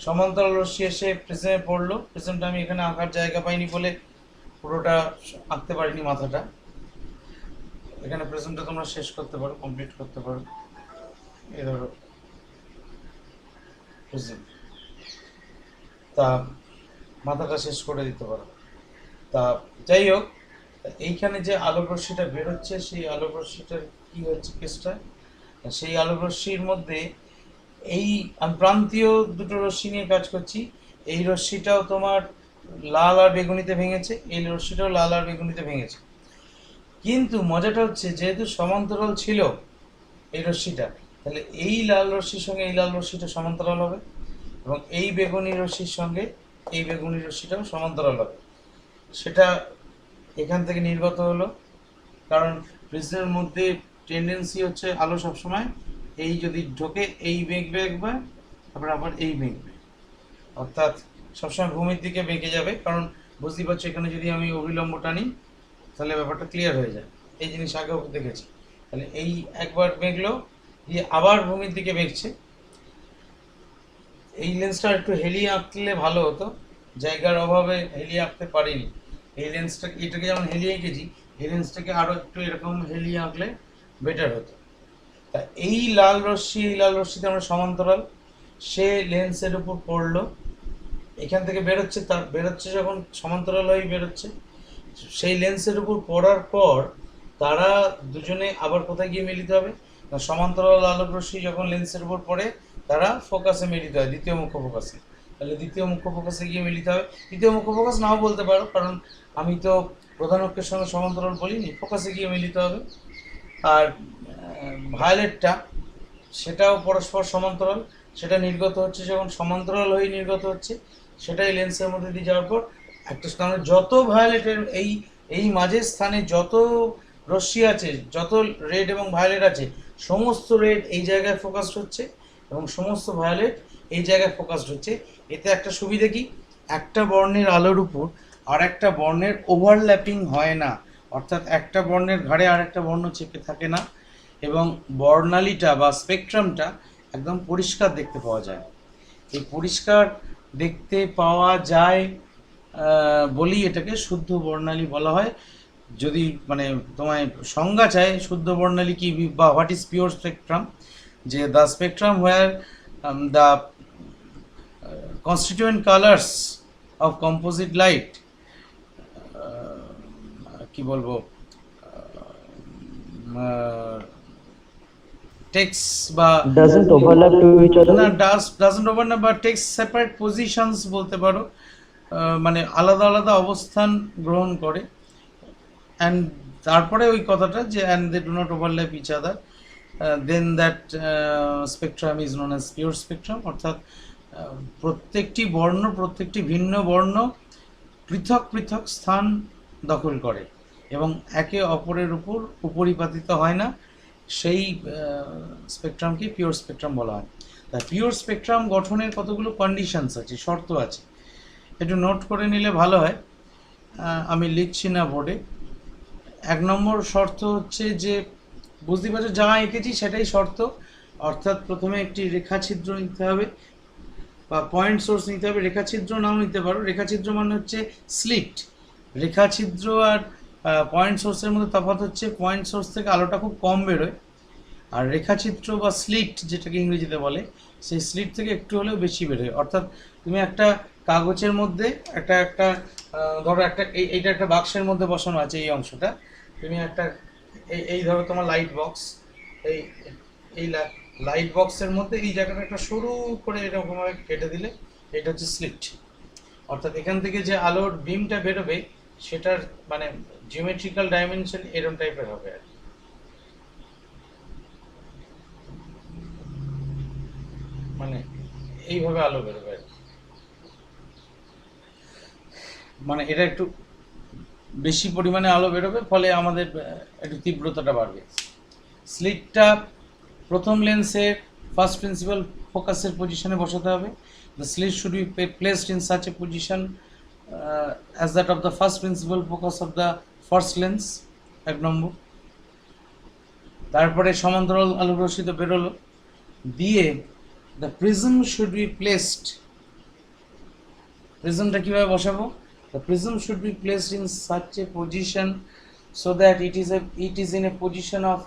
সমান্তরাল রশ্মি এসে প্রিজমে পড়লো, প্রিজমটা আমি এখানে আঁকার জায়গা পাইনি বলে পুরোটা আঁকতে পারিনি মাথাটা। এখানে প্রিজমটা তোমরা শেষ করতে পারো, কমপ্লিট করতে পারো। এই ধরো প্রিজম, তা মাথাটা শেষ করে দিতে পারো। তা যাই হোক, এইখানে যে আলোক রশ্মিটা বেরোচ্ছে, সেই আলোক রশ্মিটার কি হচ্ছে কেসটা, সেই আলোক রশ্মির মধ্যে এই আমি প্রান্তীয় দুটো রশ্মি নিয়ে কাজ করছি। এই রশ্মিটাও তোমার লাল আর বেগুনিতে ভেঙেছে, এই রশ্মিটাও লাল আর বেগুনিতে ভেঙেছে। কিন্তু মজাটা হচ্ছে যেহেতু সমান্তরাল ছিল এই রশ্মিটা, তাহলে এই লাল রশ্মির সঙ্গে এই লাল রশ্মিটা সমান্তরাল হবে, এবং এই বেগুনি রশ্মির সঙ্গে এই বেগুনি রশ্মিটাও সমান্তরাল হবে। সেটা এখান থেকে নির্গত হলো, কারণ প্রিজমের মধ্যে টেন্ডেন্সি হচ্ছে আলো সবসময় এই যদি ঢোকে এই বেঁকবে একবার, তারপর আবার এই বেঁকবে, অর্থাৎ সবসময় ভূমির দিকে বেঁকে যাবে। কারণ বুঝতেই পারছো এখানে যদি আমি অভিলম্ব টানি তাহলে ব্যাপারটা ক্লিয়ার হয়ে যায়, এই জিনিস আগেও দেখেছি। তাহলে এই একবার বেঁকলো, দিয়ে আবার ভূমির দিকে বেঁকছে। এই লেন্সটা একটু হেলিয়ে আঁকলে ভালো হতো, জায়গার অভাবে হেলিয়ে আঁকতে পারিনি। এই লেন্সটা এটাকে যেমন হেলিয়ে এঁকেছি, এই লেন্সটাকে আরও একটু এরকম হেলিয়ে আঁকলে বেটার হতো। তা এই লাল রশ্মিতে আমরা সমান্তরাল, সে লেন্সের উপর পড়লো, এখান থেকে বেরোচ্ছে, তার বেরোচ্ছে যখন সমান্তরাল হয়ে বেরোচ্ছে, সেই লেন্সের উপর পড়ার পর তারা দুজনে আবার কোথায় গিয়ে মিলিত হবে না, সমান্তরাল আলোক রশ্মি যখন লেন্সের উপর পড়ে তারা ফোকাসে মিলিত হয়, দ্বিতীয় মুখ্য ফোকাসে। তাহলে দ্বিতীয় মুখ্য ফোকাসে গিয়ে মিলিত হবে। দ্বিতীয় মুখ্য ফোকাস নাও বলতে পারো, কারণ আমি তো প্রধান অক্ষের সঙ্গে সমান্তরাল বলিনি, ফোকাসে গিয়ে মিলিত হবে। আর ভায়োলেটটা সেটাও পরস্পর সমান্তরাল, সেটা নির্গত হচ্ছে যখন সমান্তরাল হয়ে নির্গত হচ্ছে, সেটাই লেন্সের মধ্যে দিয়ে যাওয়ার পর একটা স্থানে যত ভায়োলেটের এই মাঝের স্থানে যত রশ্মি আছে, যত রেড এবং ভায়োলেট আছে, সমস্ত রেড এই জায়গায় ফোকাসড হচ্ছে এবং সমস্ত ভায়োলেট এই জায়গায় ফোকাসড হচ্ছে। এতে একটা সুবিধা কি, একটা বর্ণের আলোর উপর আর একটা বর্ণের ওভারল্যাপিং হয় না, অর্থাৎ একটা বর্ণের ঘাড়ে আর একটা বর্ণ চেপে থাকে না, এবং বর্ণালীটা বা স্পেকট্রামটা একদম পরিষ্কার দেখতে পাওয়া যায়। এই পরিষ্কার দেখতে পাওয়া যায় বলি এটাকে শুদ্ধ বর্ণালী বলা হয়। যদি মানে তোমায় সংজ্ঞা চায় শুদ্ধ বর্ণালী কি বা হোয়াট ইজ পিওর স্পেকট্রাম, যে the spectrum where the constituent colors of composite light কি বলবো takes বা doesn't overlap to each other. না doesn't overlap বা takes separate positions বলতে পারো, মানে আলাদা আলাদা অবস্থান গ্রহণ করে। অ্যান্ড তারপরে ওই কথাটা যে and they do not overlap each other, then that spectrum is known as pure spectrum, অর্থাৎ প্রত্যেকটি বর্ণ, প্রত্যেকটি ভিন্ন বর্ণ পৃথক পৃথক স্থান দখল করে এবং একে অপরের উপর উপরিপাতিত হয় না, সেই স্পেকট্রামকে পিওর স্পেকট্রাম বলা হয়। তা পিওর স্পেকট্রাম গঠনের কতগুলো কন্ডিশনস আছে, শর্ত আছে, একটু নোট করে নিলে ভালো হয়। আমি লিখছি না বোর্ডে। 1 নম্বর শর্ত হচ্ছে যে বুঝতে পারছো যা এঁকেছি সেটাই শর্ত, অর্থাৎ প্রথমে একটি রেখাছিদ্র নিতে হবে বা পয়েন্ট সোর্স নিতে হবে। রেখাছিদ্র নাও নিতে পারো, রেখাছিদ্র মানে হচ্ছে স্লিট। রেখাছিদ্র আর পয়েন্ট সোর্সের মধ্যে তফাৎ হচ্ছে পয়েন্ট সোর্স থেকে আলোটা খুব কম বেরোয়, আর রেখাছিদ্র বা স্লিট যেটাকে ইংরেজিতে বলে, সেই স্লিট থেকে একটু হলেও বেশি বেরোয়। অর্থাৎ তুমি একটা কাগজের মধ্যে একটা ধরো একটা এইটা একটা বাক্সের মধ্যে বসানো আছে, এই অংশটা তুমি একটা এই ধরো তোমার লাইট বক্স, এই লাইট বক্সের মধ্যে এই জায়গাটা একটা সরু করে এরকমভাবে কেটে দিলে এটা হচ্ছে স্লিট। অর্থাৎ এখান থেকে যে আলোর বিমটা বেরোবে সেটার মানে জিওমেট্রিক্যাল ডাইমেনশন এরকম টাইপের হবে আর কি। মানে এইভাবে আলো বেরোবে আর কি, মানে এটা একটু বেশি পরিমাণে আলো বেরোবে, ফলে আমাদের একটু তীব্রতাটা বাড়বে। স্লিটটা প্রথম লেন্সের ফার্স্ট প্রিন্সিপাল ফোকাসের পজিশনে বসাতে হবে। The slit should be placed in such a position as that of the first principal focus of the first lens, 1 number. তারপরে সমান্তরাল আলোক রশ্মি তো বেরোলো, দিয়ে the prism should be placed. প্রিজমটা কীভাবে বসাবো? The prism should be placed in such a position so that it is in a position of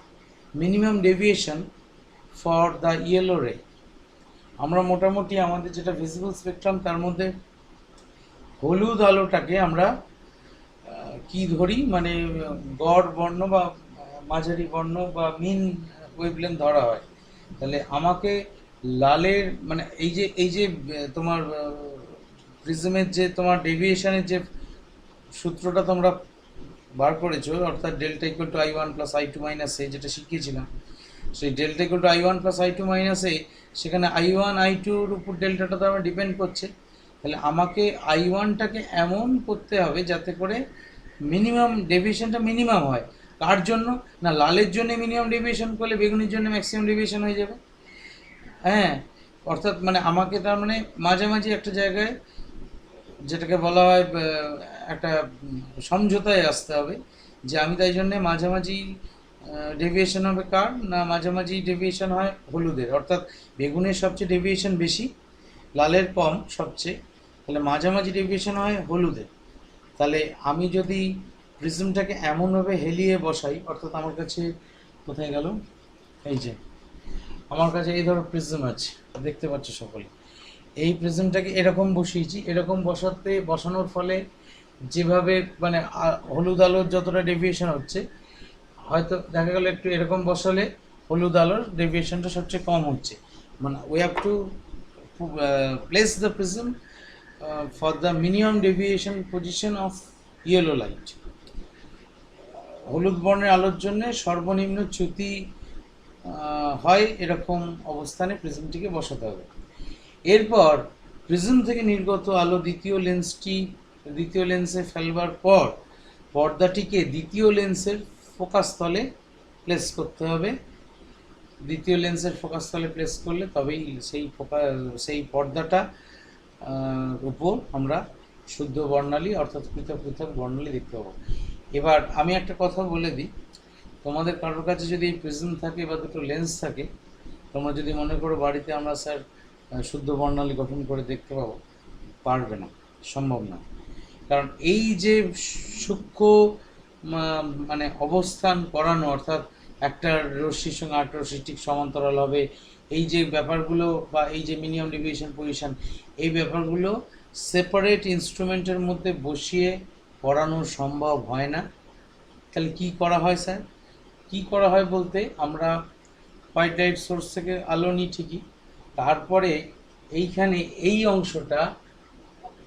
minimum deviation for the yellow ray. আমরা মোটামুটি আমাদের যেটা ভিজিবল স্পেকট্রাম তার মধ্যে হলুদ আলোটাকে আমরা কি ধরি, মানে গড় বর্ণ বা মাঝারি বর্ণ বা মিন ওয়েভলেন্থ ধরা হয়। তাহলে আমাকে লালের মানে এই যে তোমার প্রিজমের যে তোমার ডেভিয়েশনের যে সূত্রটা তোমরা বার করেছো, অর্থাৎ delta equal to I1 plus I2 minus A, যেটা শিখিয়েছিলাম, সেই delta equal to I1 plus I2 minus A, সেখানে I1 I2-র উপর ডেল্টাটা তো আমার ডিপেন্ড করছে। তাহলে আমাকে I1টাকে এমন করতে হবে যাতে করে মিনিমাম ডেভিয়েশনটা মিনিমাম হয়। কার জন্য না, লালের জন্য মিনিমাম ডেভিয়েশন করলে বেগুনির জন্য ম্যাক্সিমাম ডেভিয়েশন হয়ে যাবে। হ্যাঁ, অর্থাৎ মানে আমাকে তার মানে মাঝামাঝি একটা জায়গায়, যেটাকে বলা হয় একটা সমঝোতায় আসতে হবে, যে আমি তাই জন্যে মাঝামাঝি ডেভিয়েশন হবে কার না, মাঝামাঝি ডেভিয়েশন হয় হলুদের, অর্থাৎ বেগুনের সবচেয়ে ডেভিয়েশন বেশি, লালের কম সবচেয়ে, তাহলে মাঝামাঝি ডেভিয়েশন হয় হলুদের। তাহলে আমি যদি প্রিজমটাকে এমনভাবে হেলিয়ে বসাই, অর্থাৎ আমার কাছে কোথায় গেল, এই যে আমার কাছে এই ধরো প্রিজম আছে, দেখতে পাচ্ছ সকলে, এই প্রিজমটাকে এরকম বসিয়েছি, এরকম বসানোর ফলে যেভাবে মানে হলুদ আলোর যতটা ডেভিয়েশন হচ্ছে, হয়তো দেখা গেল একটু এরকম বসালে হলুদ আলোর ডেভিয়েশনটা সবচেয়ে কম হচ্ছে। মানে we have to place the prism for the minimum deviation position of yellow light. হলুদ বর্ণের আলোর জন্য সর্বনিম্ন চ্যুতি হয় এরকম অবস্থানে প্রিজমটিকে বসাতে হবে। এরপর প্রিজম থেকে নির্গত আলো দ্বিতীয় লেন্সে ফেলবার পর পর্দাটিকে দ্বিতীয় লেন্সের ফোকাস তলে প্লেস করতে হবে। দ্বিতীয় লেন্সের ফোকাস তলে প্লেস করলে তবেই সেই পর্দাটা উপর আমরা শুদ্ধ বর্ণালী অর্থাৎ পৃথক পৃথক বর্ণালী দেখতে পাবো। এবার আমি একটা কথা বলে দিই, তোমাদের কারোর কাছে যদি এই প্রিজম থাকে বা দুটো লেন্স থাকে, তোমরা যদি মনে করো বাড়িতে আমরা স্যার শুদ্ধ বর্ণালী গঠন করে দেখতে পাবো, পারবে না, সম্ভব না। কারণ এই যে সূক্ষ্ম মানে অবস্থান করানো, অর্থাৎ একটা রশ্মির সঙ্গে আরেকটা রশ্মি ঠিক সমান্তরাল হবে, এই যে ব্যাপারগুলো বা এই যে মিনিমাম ডেভিয়েশন পজিশন, এই ব্যাপারগুলো সেপারেট ইনস্ট্রুমেন্টের মধ্যে বসিয়ে করানো সম্ভব হয় না। তাহলে কি করা হয় স্যার? কি করা হয় বলতে, আমরা হোয়াইট লাইট সোর্স থেকে আলো নিই ঠিকই, তারপরে এইখানে এই অংশটা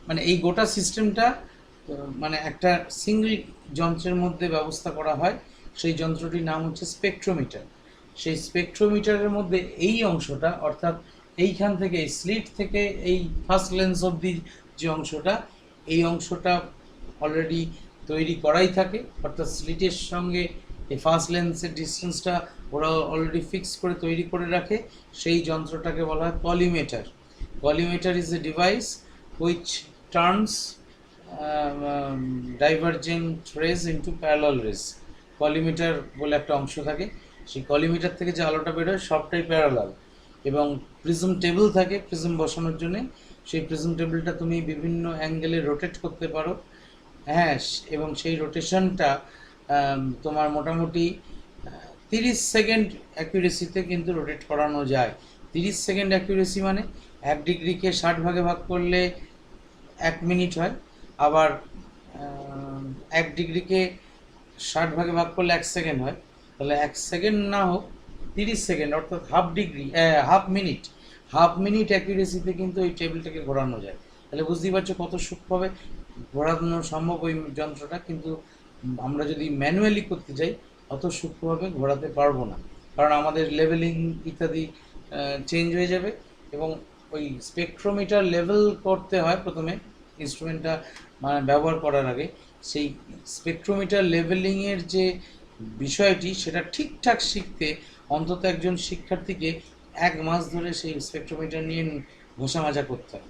মানে এই গোটা সিস্টেমটা মানে একটা সিঙ্গল যন্ত্রের মধ্যে ব্যবস্থা করা হয়। সেই যন্ত্রটির নাম হচ্ছে স্পেকট্রোমিটার। সেই স্পেকট্রোমিটারের মধ্যে এই অংশটা, অর্থাৎ এইখান থেকে এই স্লিট থেকে এই ফার্স্ট লেন্স অবধি যে অংশটা, এই অংশটা অলরেডি তৈরি করাই থাকে, অর্থাৎ স্লিটের সঙ্গে এই ফার্স্ট লেন্সের ডিস্টেন্সটা ওরা অলরেডি ফিক্স করে তৈরি করে রাখে। সেই যন্ত্রটাকে বলা হয় collimator. Collimator is a device which turns divergent rays into parallel rays. Collimator বলে একটা অংশ থাকে, সেই কলিমিটার থেকে যে আলোটা বেরোয় সবটাই প্যারালাল, এবং প্রিজম টেবিল থাকে প্রিজম বসানোর জন্যে। সেই প্রিজম টেবিলটা তুমি বিভিন্ন অ্যাঙ্গেলে রোটেট করতে পারো, হ্যাঁ, এবং সেই রোটেশনটা তোমার মোটামুটি 30 সেকেন্ড অ্যাকুরেসিতে কিন্তু রোটেট করানো যায়। 30 সেকেন্ড অ্যাকুরেসি মানে 1 ডিগ্রিকে 60 ভাগে ভাগ করলে 1 মিনিট হয়, আবার 1 ডিগ্রিকে 60 ভাগে ভাগ করলে 1 সেকেন্ড হয়। তাহলে 1 সেকেন্ড না হোক 30 সেকেন্ড, অর্থাৎ হাফ মিনিট অ্যাকুরেসিতে কিন্তু এই টেবিলটাকে ঘোরানো যায়। তাহলে বুঝতেই পারছো কত সূক্ষ্মভাবে ঘোরানো সম্ভব ওই যন্ত্রটা, কিন্তু আমরা যদি ম্যানুয়ালি করতে যাই অত সূক্ষ্মভাবে ঘোরাতে পারবো না, কারণ আমাদের লেভেলিং ইত্যাদি চেঞ্জ হয়ে যাবে। এবং ওই স্পেকট্রোমিটার লেভেল করতে হয় প্রথমে ইনস্ট্রুমেন্টটা মানে ব্যবহার করার আগে। সেই স্পেকট্রোমিটার লেভেলিংয়ের যে বিষয়টি, সেটা ঠিকঠাক শিখতে অন্তত একজন শিক্ষার্থীকে 1 মাস ধরে সেই স্পেকট্রোমিটার নিয়ে ঘষা মাজা করতে হয়।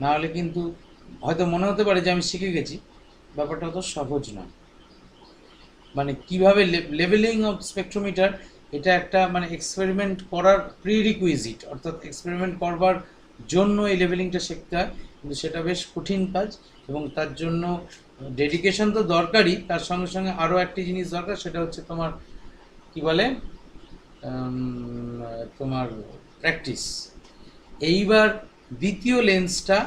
নাহলে কিন্তু হয়তো মনে হতে পারে যে আমি শিখে গেছি, ব্যাপারটা অত সহজ নয়। মানে কীভাবে লেভেলিং অফ স্পেকট্রোমিটার, এটা একটা মানে এক্সপেরিমেন্ট করার প্রিরিকুইজিট, অর্থাৎ এক্সপেরিমেন্ট করবার জন্য এই লেভেলিংটা শিখতে হয়, কিন্তু সেটা বেশ কঠিন কাজ, এবং তার জন্য ডেডিকেশন তো দরকারই, তার সঙ্গে সঙ্গে আরও একটি জিনিস দরকার, সেটা হচ্ছে তোমার কি বলে তোমার প্র্যাকটিস। এইবার দ্বিতীয় লেন্সটা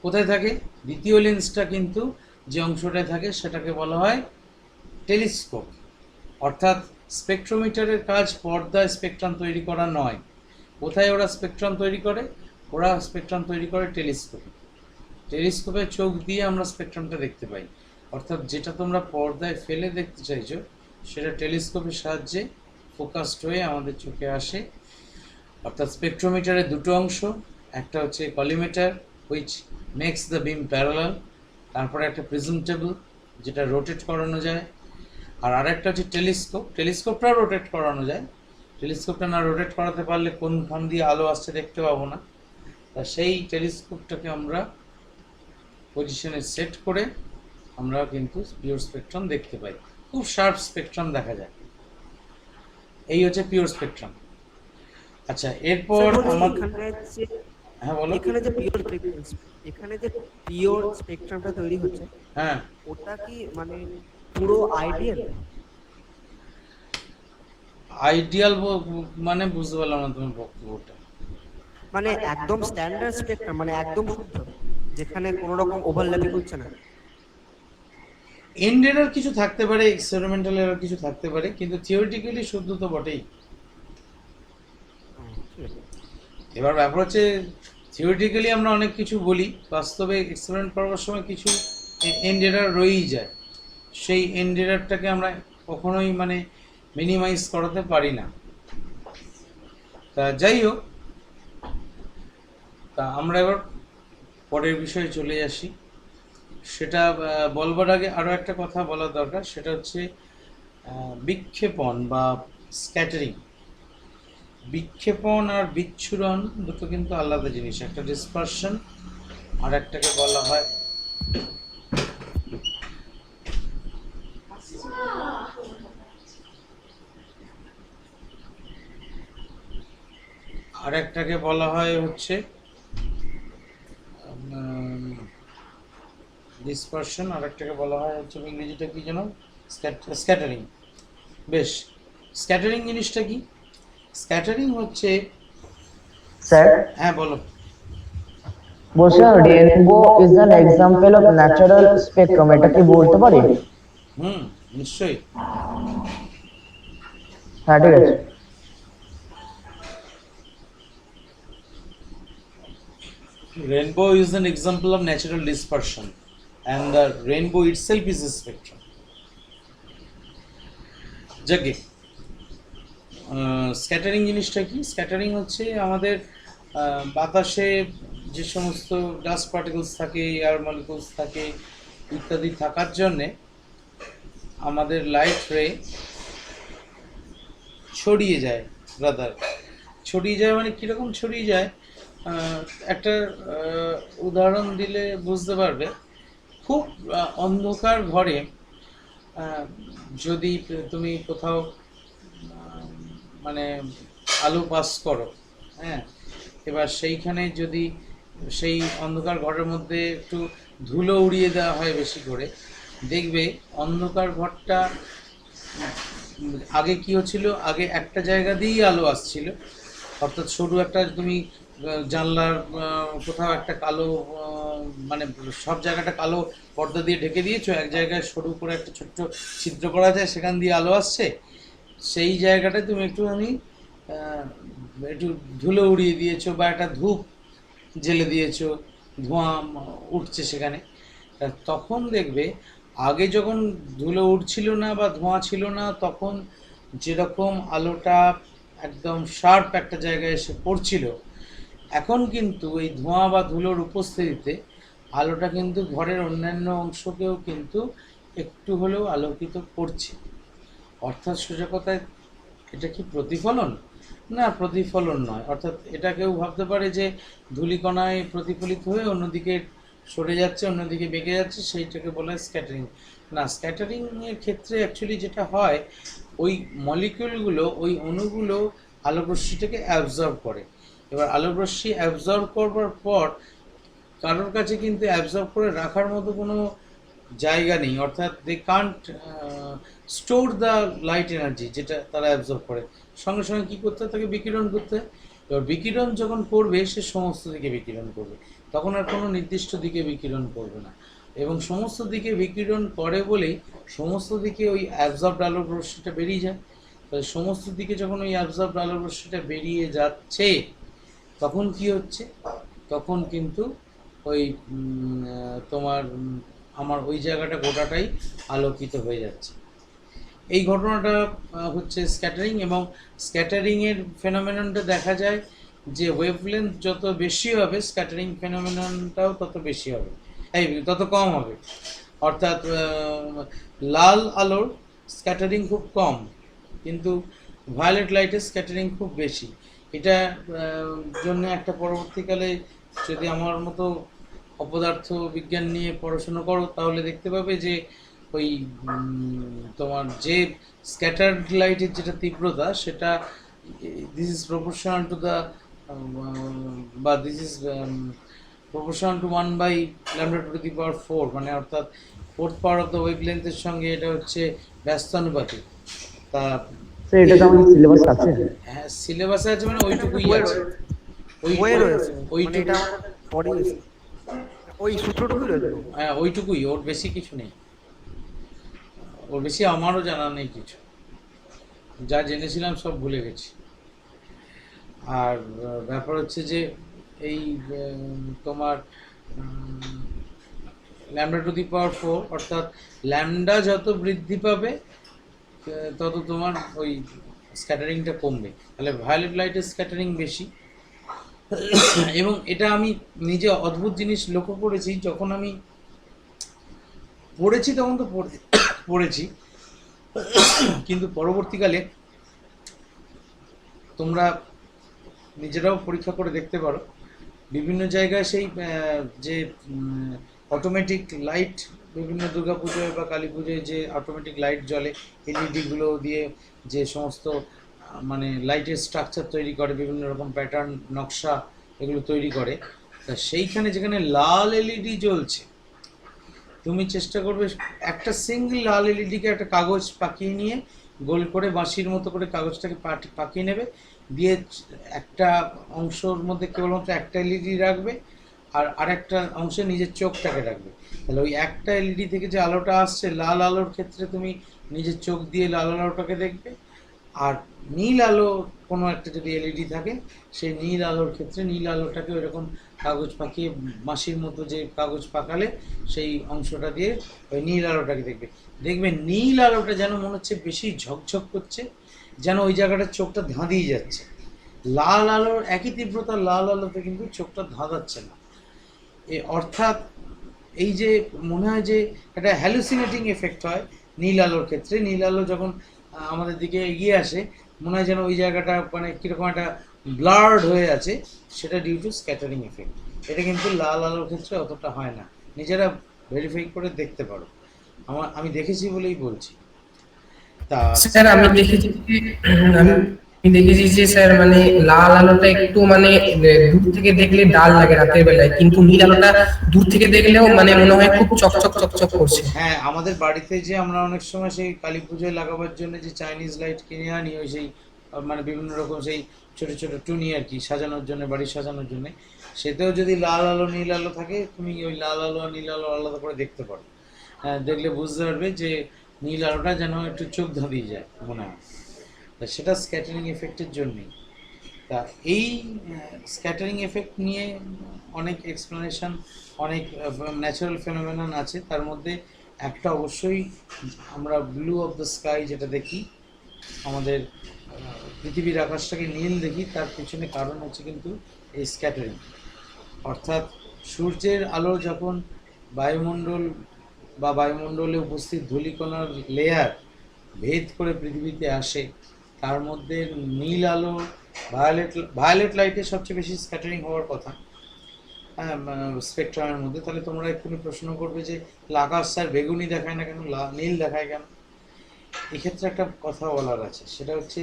কোথায় থাকে? দ্বিতীয় লেন্সটা কিন্তু যে অংশটায় থাকে সেটাকে বলা হয় টেলিস্কোপ। অর্থাৎ স্পেকট্রোমিটারের কাজ পর্দায় স্পেকট্রাম তৈরি করা নয়। কোথায় ওরা স্পেকট্রাম তৈরি করে? ওরা স্পেকট্রাম তৈরি করে টেলিস্কোপে। টেলিস্কোপের চোখ দিয়ে আমরা স্পেকট্রামটা দেখতে পাই, অর্থাৎ যেটা তোমরা পর্দায় ফেলে দেখতে চাইছো সেটা টেলিস্কোপের সাহায্যে ফোকাসড হয়ে আমাদের চোখে আসে। অর্থাৎ স্পেকট্রোমিটারের দুটো অংশ, একটা হচ্ছে collimator which makes the beam parallel, তারপরে একটা প্রিজম টেবল যেটা রোটেট করানো যায়, আর আরেকটা হচ্ছে টেলিস্কোপ। টেলিস্কোপটাও রোটেট করানো যায়, টেলিস্কোপটা না রোটেট করাতে পারলে কোনখান দিয়ে আলো আসছে দেখতে পাবো না। তা সেই টেলিস্কোপটাকে আমরা পজিশনে সেট করে আমরা কিন্তু পিওর স্পেকট্রাম দেখতে পাই, খুব শার্প স্পেকট্রাম দেখা যায়। এই হচ্ছে পিওর স্পেকট্রাম। আচ্ছা, এরপর স্যার বলছি আমার হ্যাঁ বলো। এখানে যে পিওর স্পেকট্রামটা তৈরি হচ্ছে, হ্যাঁ, ওটা কি মানে পুরো আইডিয়াল? আইডিয়াল মানে বুঝতে পারলাম না তোমার বক্তব্যটা। মানে একদম স্ট্যান্ডার্ড স্পেকট্রাম, মানে একদম শুদ্ধ, যেখানে কোনো রকম ওভারল্যাপিং হচ্ছে না। এন্ড এরর কিছু থাকতে পারে, এক্সপেরিমেন্টাল এরর কিছু থাকতে পারে, কিন্তু থিওরিটিক্যালি শুদ্ধ তো বটেই। এবার ব্যাপার হচ্ছে থিওরিটিক্যালি আমরা অনেক কিছু বলি, বাস্তবে এক্সপেরিমেন্ট করবার সময় কিছু এন্ড এরর রয়েই যায়। সেই এন্ড এররটাকে আমরা কখনোই মানে মিনিমাইজ করাতে পারি না। তা যাই হোক, তা আমরা এবার পরের বিষয়ে চলে আসি। সেটা বলবার আগে আরও একটা কথা বলা দরকার, সেটা হচ্ছে বিক্ষেপণ বা স্ক্যাটারিং। বিক্ষেপণ আর বিচ্ছুরণ দুটো কিন্তু আলাদা জিনিস। একটা ডিসপারশন আর একটাকে বলা হয় হচ্ছে ডিসপারশন, আর একটাকে বলা হয় হচ্ছে ইংরেজিটা কি যেন, স্ক্যাটারিং। বেশ, স্ক্যাটারিং জিনিসটা কি? স্ক্যাটারিং হচ্ছে, স্যার হ্যাঁ বলো। বলছিলাম rainbow is an example of natural spectrum, এটা কি বলতে পারি? নিশ্চয়ই। হ্যাঁ ঠিক আছে। Rainbow is an example of natural dispersion and the rainbow itself is a spectrum. যাকে স্ক্যাটারিং জিনিসটা কি? স্ক্যাটারিং হচ্ছে আমাদের বাতাসে যে সমস্ত ডাস্ট পার্টিকেলস থাকে, এয়ার মলিকুলস থাকে ইত্যাদি থাকার জন্যে আমাদের লাইট রে ছড়িয়ে যায়। ছড়িয়ে যায় মানে কীরকম ছড়িয়ে যায়? একটা উদাহরণ দিলে বুঝতে পারবে। খুব অন্ধকার ঘরে যদি তুমি কোথাও মানে আলো পাস করো, হ্যাঁ, এবার সেইখানে যদি সেই অন্ধকার ঘরের মধ্যে একটু ধুলো উড়িয়ে দেওয়া হয় বেশি করে, দেখবে অন্ধকার ঘরটা আগে কি হচ্ছিল, আগে একটা জায়গা দিয়েই আলো আসছিল, অর্থাৎ সরু একটা তুমি জানলার কোথাও একটা কালো মানে সব জায়গাটা কালো পর্দা দিয়ে ঢেকে দিয়েছো, এক জায়গায় সরু করে একটা ছোট্ট ছিদ্র করা যায়, সেখান দিয়ে আলো আসছে। সেই জায়গাটায় তুমি একটু ধুলো উড়িয়ে দিয়েছো বা একটা ধূপ জেলে দিয়েছো, ধোঁয়া উঠছে সেখানে। তখন দেখবে আগে যখন ধুলো উঠছিল না বা ধোঁয়া ছিল না, তখন যেরকম আলোটা একদম শার্প একটা জায়গায় এসে পড়ছিল, এখন কিন্তু এই ধোঁয়া বা ধুলোর উপস্থিতিতে আলোটা কিন্তু ঘরের অন্যান্য অংশকেও কিন্তু একটু হলেও আলোকিত করছে। অর্থাৎ সোজা কথায় এটা কি প্রতিফলন? না, প্রতিফলন নয়। অর্থাৎ এটা কেউ ভাবতে পারে যে ধূলিকণায় প্রতিফলিত হয়ে অন্যদিকে সরে যাচ্ছে, অন্যদিকে বেঁকে যাচ্ছে, সেইটাকে বলা হয় স্ক্যাটারিং। না, স্ক্যাটারিংয়ের ক্ষেত্রে অ্যাকচুয়ালি যেটা হয়, ওই মলিকিউলগুলো, ওই অণুগুলো আলোকরশ্মিটাকে অ্যাবজর্ব করে। এবার আলোকরশ্মি অ্যাবজর্ব করবার পর কারোর কাছে কিন্তু অ্যাবজর্ব করে রাখার মতো কোনো জায়গা নেই, অর্থাৎ they can't store the light energy যেটা তারা অ্যাবজর্ব করে। সঙ্গে সঙ্গে কী করতে হয়, তাকে বিকিরণ করতে হয়। এবার বিকিরণ যখন করবে, সে সমস্ত দিকে বিকিরণ করবে, তখন আর কোনো নির্দিষ্ট দিকে বিকিরণ করবে না। এবং সমস্ত দিকে বিকিরণ করে বলেই সমস্ত দিকে ওই অ্যাবজর্বড আলোর রশ্মিটা বেরিয়ে যায়। তাহলে সমস্ত দিকে যখন ওই অ্যাবজর্বড আলোর রশ্মিটা বেরিয়ে যাচ্ছে, তখন কি হচ্ছে? তখন কিন্তু ওই তোমার আমার ওই জায়গাটা গোটাটাই আলোকিত হয়ে যাচ্ছে। এই ঘটনাটা হচ্ছে স্ক্যাটারিং, এবং স্ক্যাটারিংয়ের ফেনোমেননটা দেখা যায় যে ওয়েভলেন্থ যত বেশি হবে স্ক্যাটারিং ফেনোমেননটাও তত বেশি হবে, এই তত কম হবে। অর্থাৎ লাল আলোর স্ক্যাটারিং খুব কম, কিন্তু ভায়োলেট লাইটের স্ক্যাটারিং খুব বেশি। এটা জন্য একটা পরবর্তীকালে যদি আমার মতো অপদার্থ বিজ্ঞান নিয়ে পড়াশুনো করো তাহলে দেখতে পাবে যে ওই তোমার যে স্ক্যাটার্ড লাইটের যেটা তীব্রতা সেটা this is proportional to the বা দিস ইজ প্রপোর্শনাল টু 1/λ⁴, মানে অর্থাৎ 4th পাওয়ার অফ দ্য ওয়েভলেন্থের সঙ্গে এটা হচ্ছে ব্যস্তানুপাতিক। তা স্যার এটা তো আমাদের সিলেবাস আছে। হ্যাঁ, সিলেবাসে আছে, মানে ওইটুকুই আছে, বইয়ে রয়েছে, মানে ওইটুকু, এটা আমরা পড়ি, ওই সূত্রটুকুই রয়েছে। হ্যাঁ ওইটুকুই, ওর বেশি কিছু নেই, ওর বেশি আমারও জানা নেই কিছু, যা জেনেছিলাম সব ভুলে গেছি। আর ব্যাপার হচ্ছে যে এই তোমার λ⁴, অর্থাৎ ল্যামডা যত বৃদ্ধি পাবে তত তোমার ওই স্ক্যাটারিংটা কমবে, তাহলে ভায়োলেট লাইটের স্ক্যাটারিং বেশি। এবং এটা আমি নিজে অদ্ভুত জিনিস লক্ষ্য করেছি, যখন আমি পড়েছি তখন তো পড়েছি, কিন্তু পরবর্তীকালে তোমরা নিজেরাও পরীক্ষা করে দেখতে পারো, বিভিন্ন জায়গায় সেই যে অটোমেটিক লাইট, বিভিন্ন দুর্গাপুজোয় বা কালী পুজোয় যে অটোমেটিক লাইট জ্বলে, এলইডিগুলো দিয়ে যে সমস্ত মানে লাইটের স্ট্রাকচার তৈরি করে, বিভিন্ন রকম প্যাটার্ন নকশা এগুলো তৈরি করে, তা সেইখানে যেখানে লাল এলইডি জ্বলছে তুমি চেষ্টা করবে একটা সিঙ্গেল লাল এলইডিকে একটা কাগজ পাকিয়ে নিয়ে গোল করে বাঁশির মতো করে কাগজটাকে পাকিয়ে নেবে, দিয়ে একটা অংশের মধ্যে কেবলমাত্র একটা এলইডি রাখবে, আর আরেকটা অংশে নিজের চোখটাকে রাখবে। তাহলে ওই একটা এলইডি থেকে যে আলোটা আসছে লাল আলোর ক্ষেত্রে তুমি নিজের চোখ দিয়ে লাল আলোটাকে দেখবে, আর নীল আলো কোনো একটা যদি এলইডি থাকে সেই নীল আলোর ক্ষেত্রে নীল আলোটাকে ওইরকম কাগজ পাকিয়ে বাঁশির মতো যে কাগজ পাকালে সেই অংশটা দিয়ে ওই নীল আলোটাকে দেখবে। দেখবে নীল আলোটা যেন মনে হচ্ছে বেশি ঝকঝক করছে, যেন ওই জায়গাটা চোখটা ধাঁধিয়ে যাচ্ছে। লাল আলোর একই তীব্রতা লাল আলোতে কিন্তু চোখটা ধাঁধাচ্ছে না। অর্থাৎ এই যে মনে হয় যে একটা হ্যালুসিনেটিং এফেক্ট হয় নীল আলোর ক্ষেত্রে, নীল আলো যখন আমাদের দিকে এগিয়ে আসে মনে হয় যেন ওই জায়গাটা মানে কীরকম একটা ব্লার্ড হয়ে আছে, সেটা ডিউ টু স্ক্যাটারিং এফেক্ট। এটা কিন্তু লাল আলোর ক্ষেত্রে অতটা হয় না, নিজেরা ভেরিফাই করে দেখতে পারো, আমি দেখেছি বলেই বলছি। তা স্যার আমি দেখেছি যে স্যার মানে লাল আলোটা একটু মানে দূর থেকে দেখলে ডাল লাগে রাতের বেলায়, কিন্তু নীল আলোটা দূর থেকে দেখলেও মানে মনে হয় খুব চকচক চকচক করছে। হ্যাঁ, আমাদের বাড়িতে যে আমরা অনেক সময় সেই কালী পুজোয় লাগাবার জন্য যে চাইনিজ লাইট কিনে আনি, ওই সেই মানে বিভিন্ন রকম সেই ছোটো ছোটো টুনি আর কি সাজানোর জন্য, বাড়ি সাজানোর জন্য, সেটাও যদি লাল আলো নীল আলো থাকে তুমি ওই লাল আলো আর নীল আলো আলাদা করে দেখতে পারো। হ্যাঁ, দেখলে বুঝতে পারবে যে নীল আলোটা যেন একটু চোখ ধাঁধিয়ে যায় মনে হয়, তা সেটা স্ক্যাটারিং এফেক্টের জন্যই। তা এই স্ক্যাটারিং এফেক্ট নিয়ে অনেক এক্সপ্লেনেশন, অনেক ন্যাচারাল ফেনোমেনন আছে, তার মধ্যে একটা অবশ্যই আমরা ব্লু অফ দ্য স্কাই যেটা দেখি, আমাদের পৃথিবীর আকাশটাকে নীল দেখি, তার পিছনে কারণ হচ্ছে কিন্তু এই স্ক্যাটারিং। অর্থাৎ সূর্যের আলো যখন বায়ুমণ্ডল বা বায়ুমণ্ডলে উপস্থিত ধূলিকণার লেয়ার ভেদ করে পৃথিবীতে আসে, তার মধ্যে নীল আলো, ভায়োলেট লাইটের সবচেয়ে বেশি স্ক্যাটারিং হওয়ার কথা স্পেকট্রামের মধ্যে। তাহলে তোমরা এক্ষুনি প্রশ্ন করবে যে আকাশ স্যার বেগুনি দেখায় না কেন, নীল দেখায় কেন? এক্ষেত্রে একটা কথা বলার আছে, সেটা হচ্ছে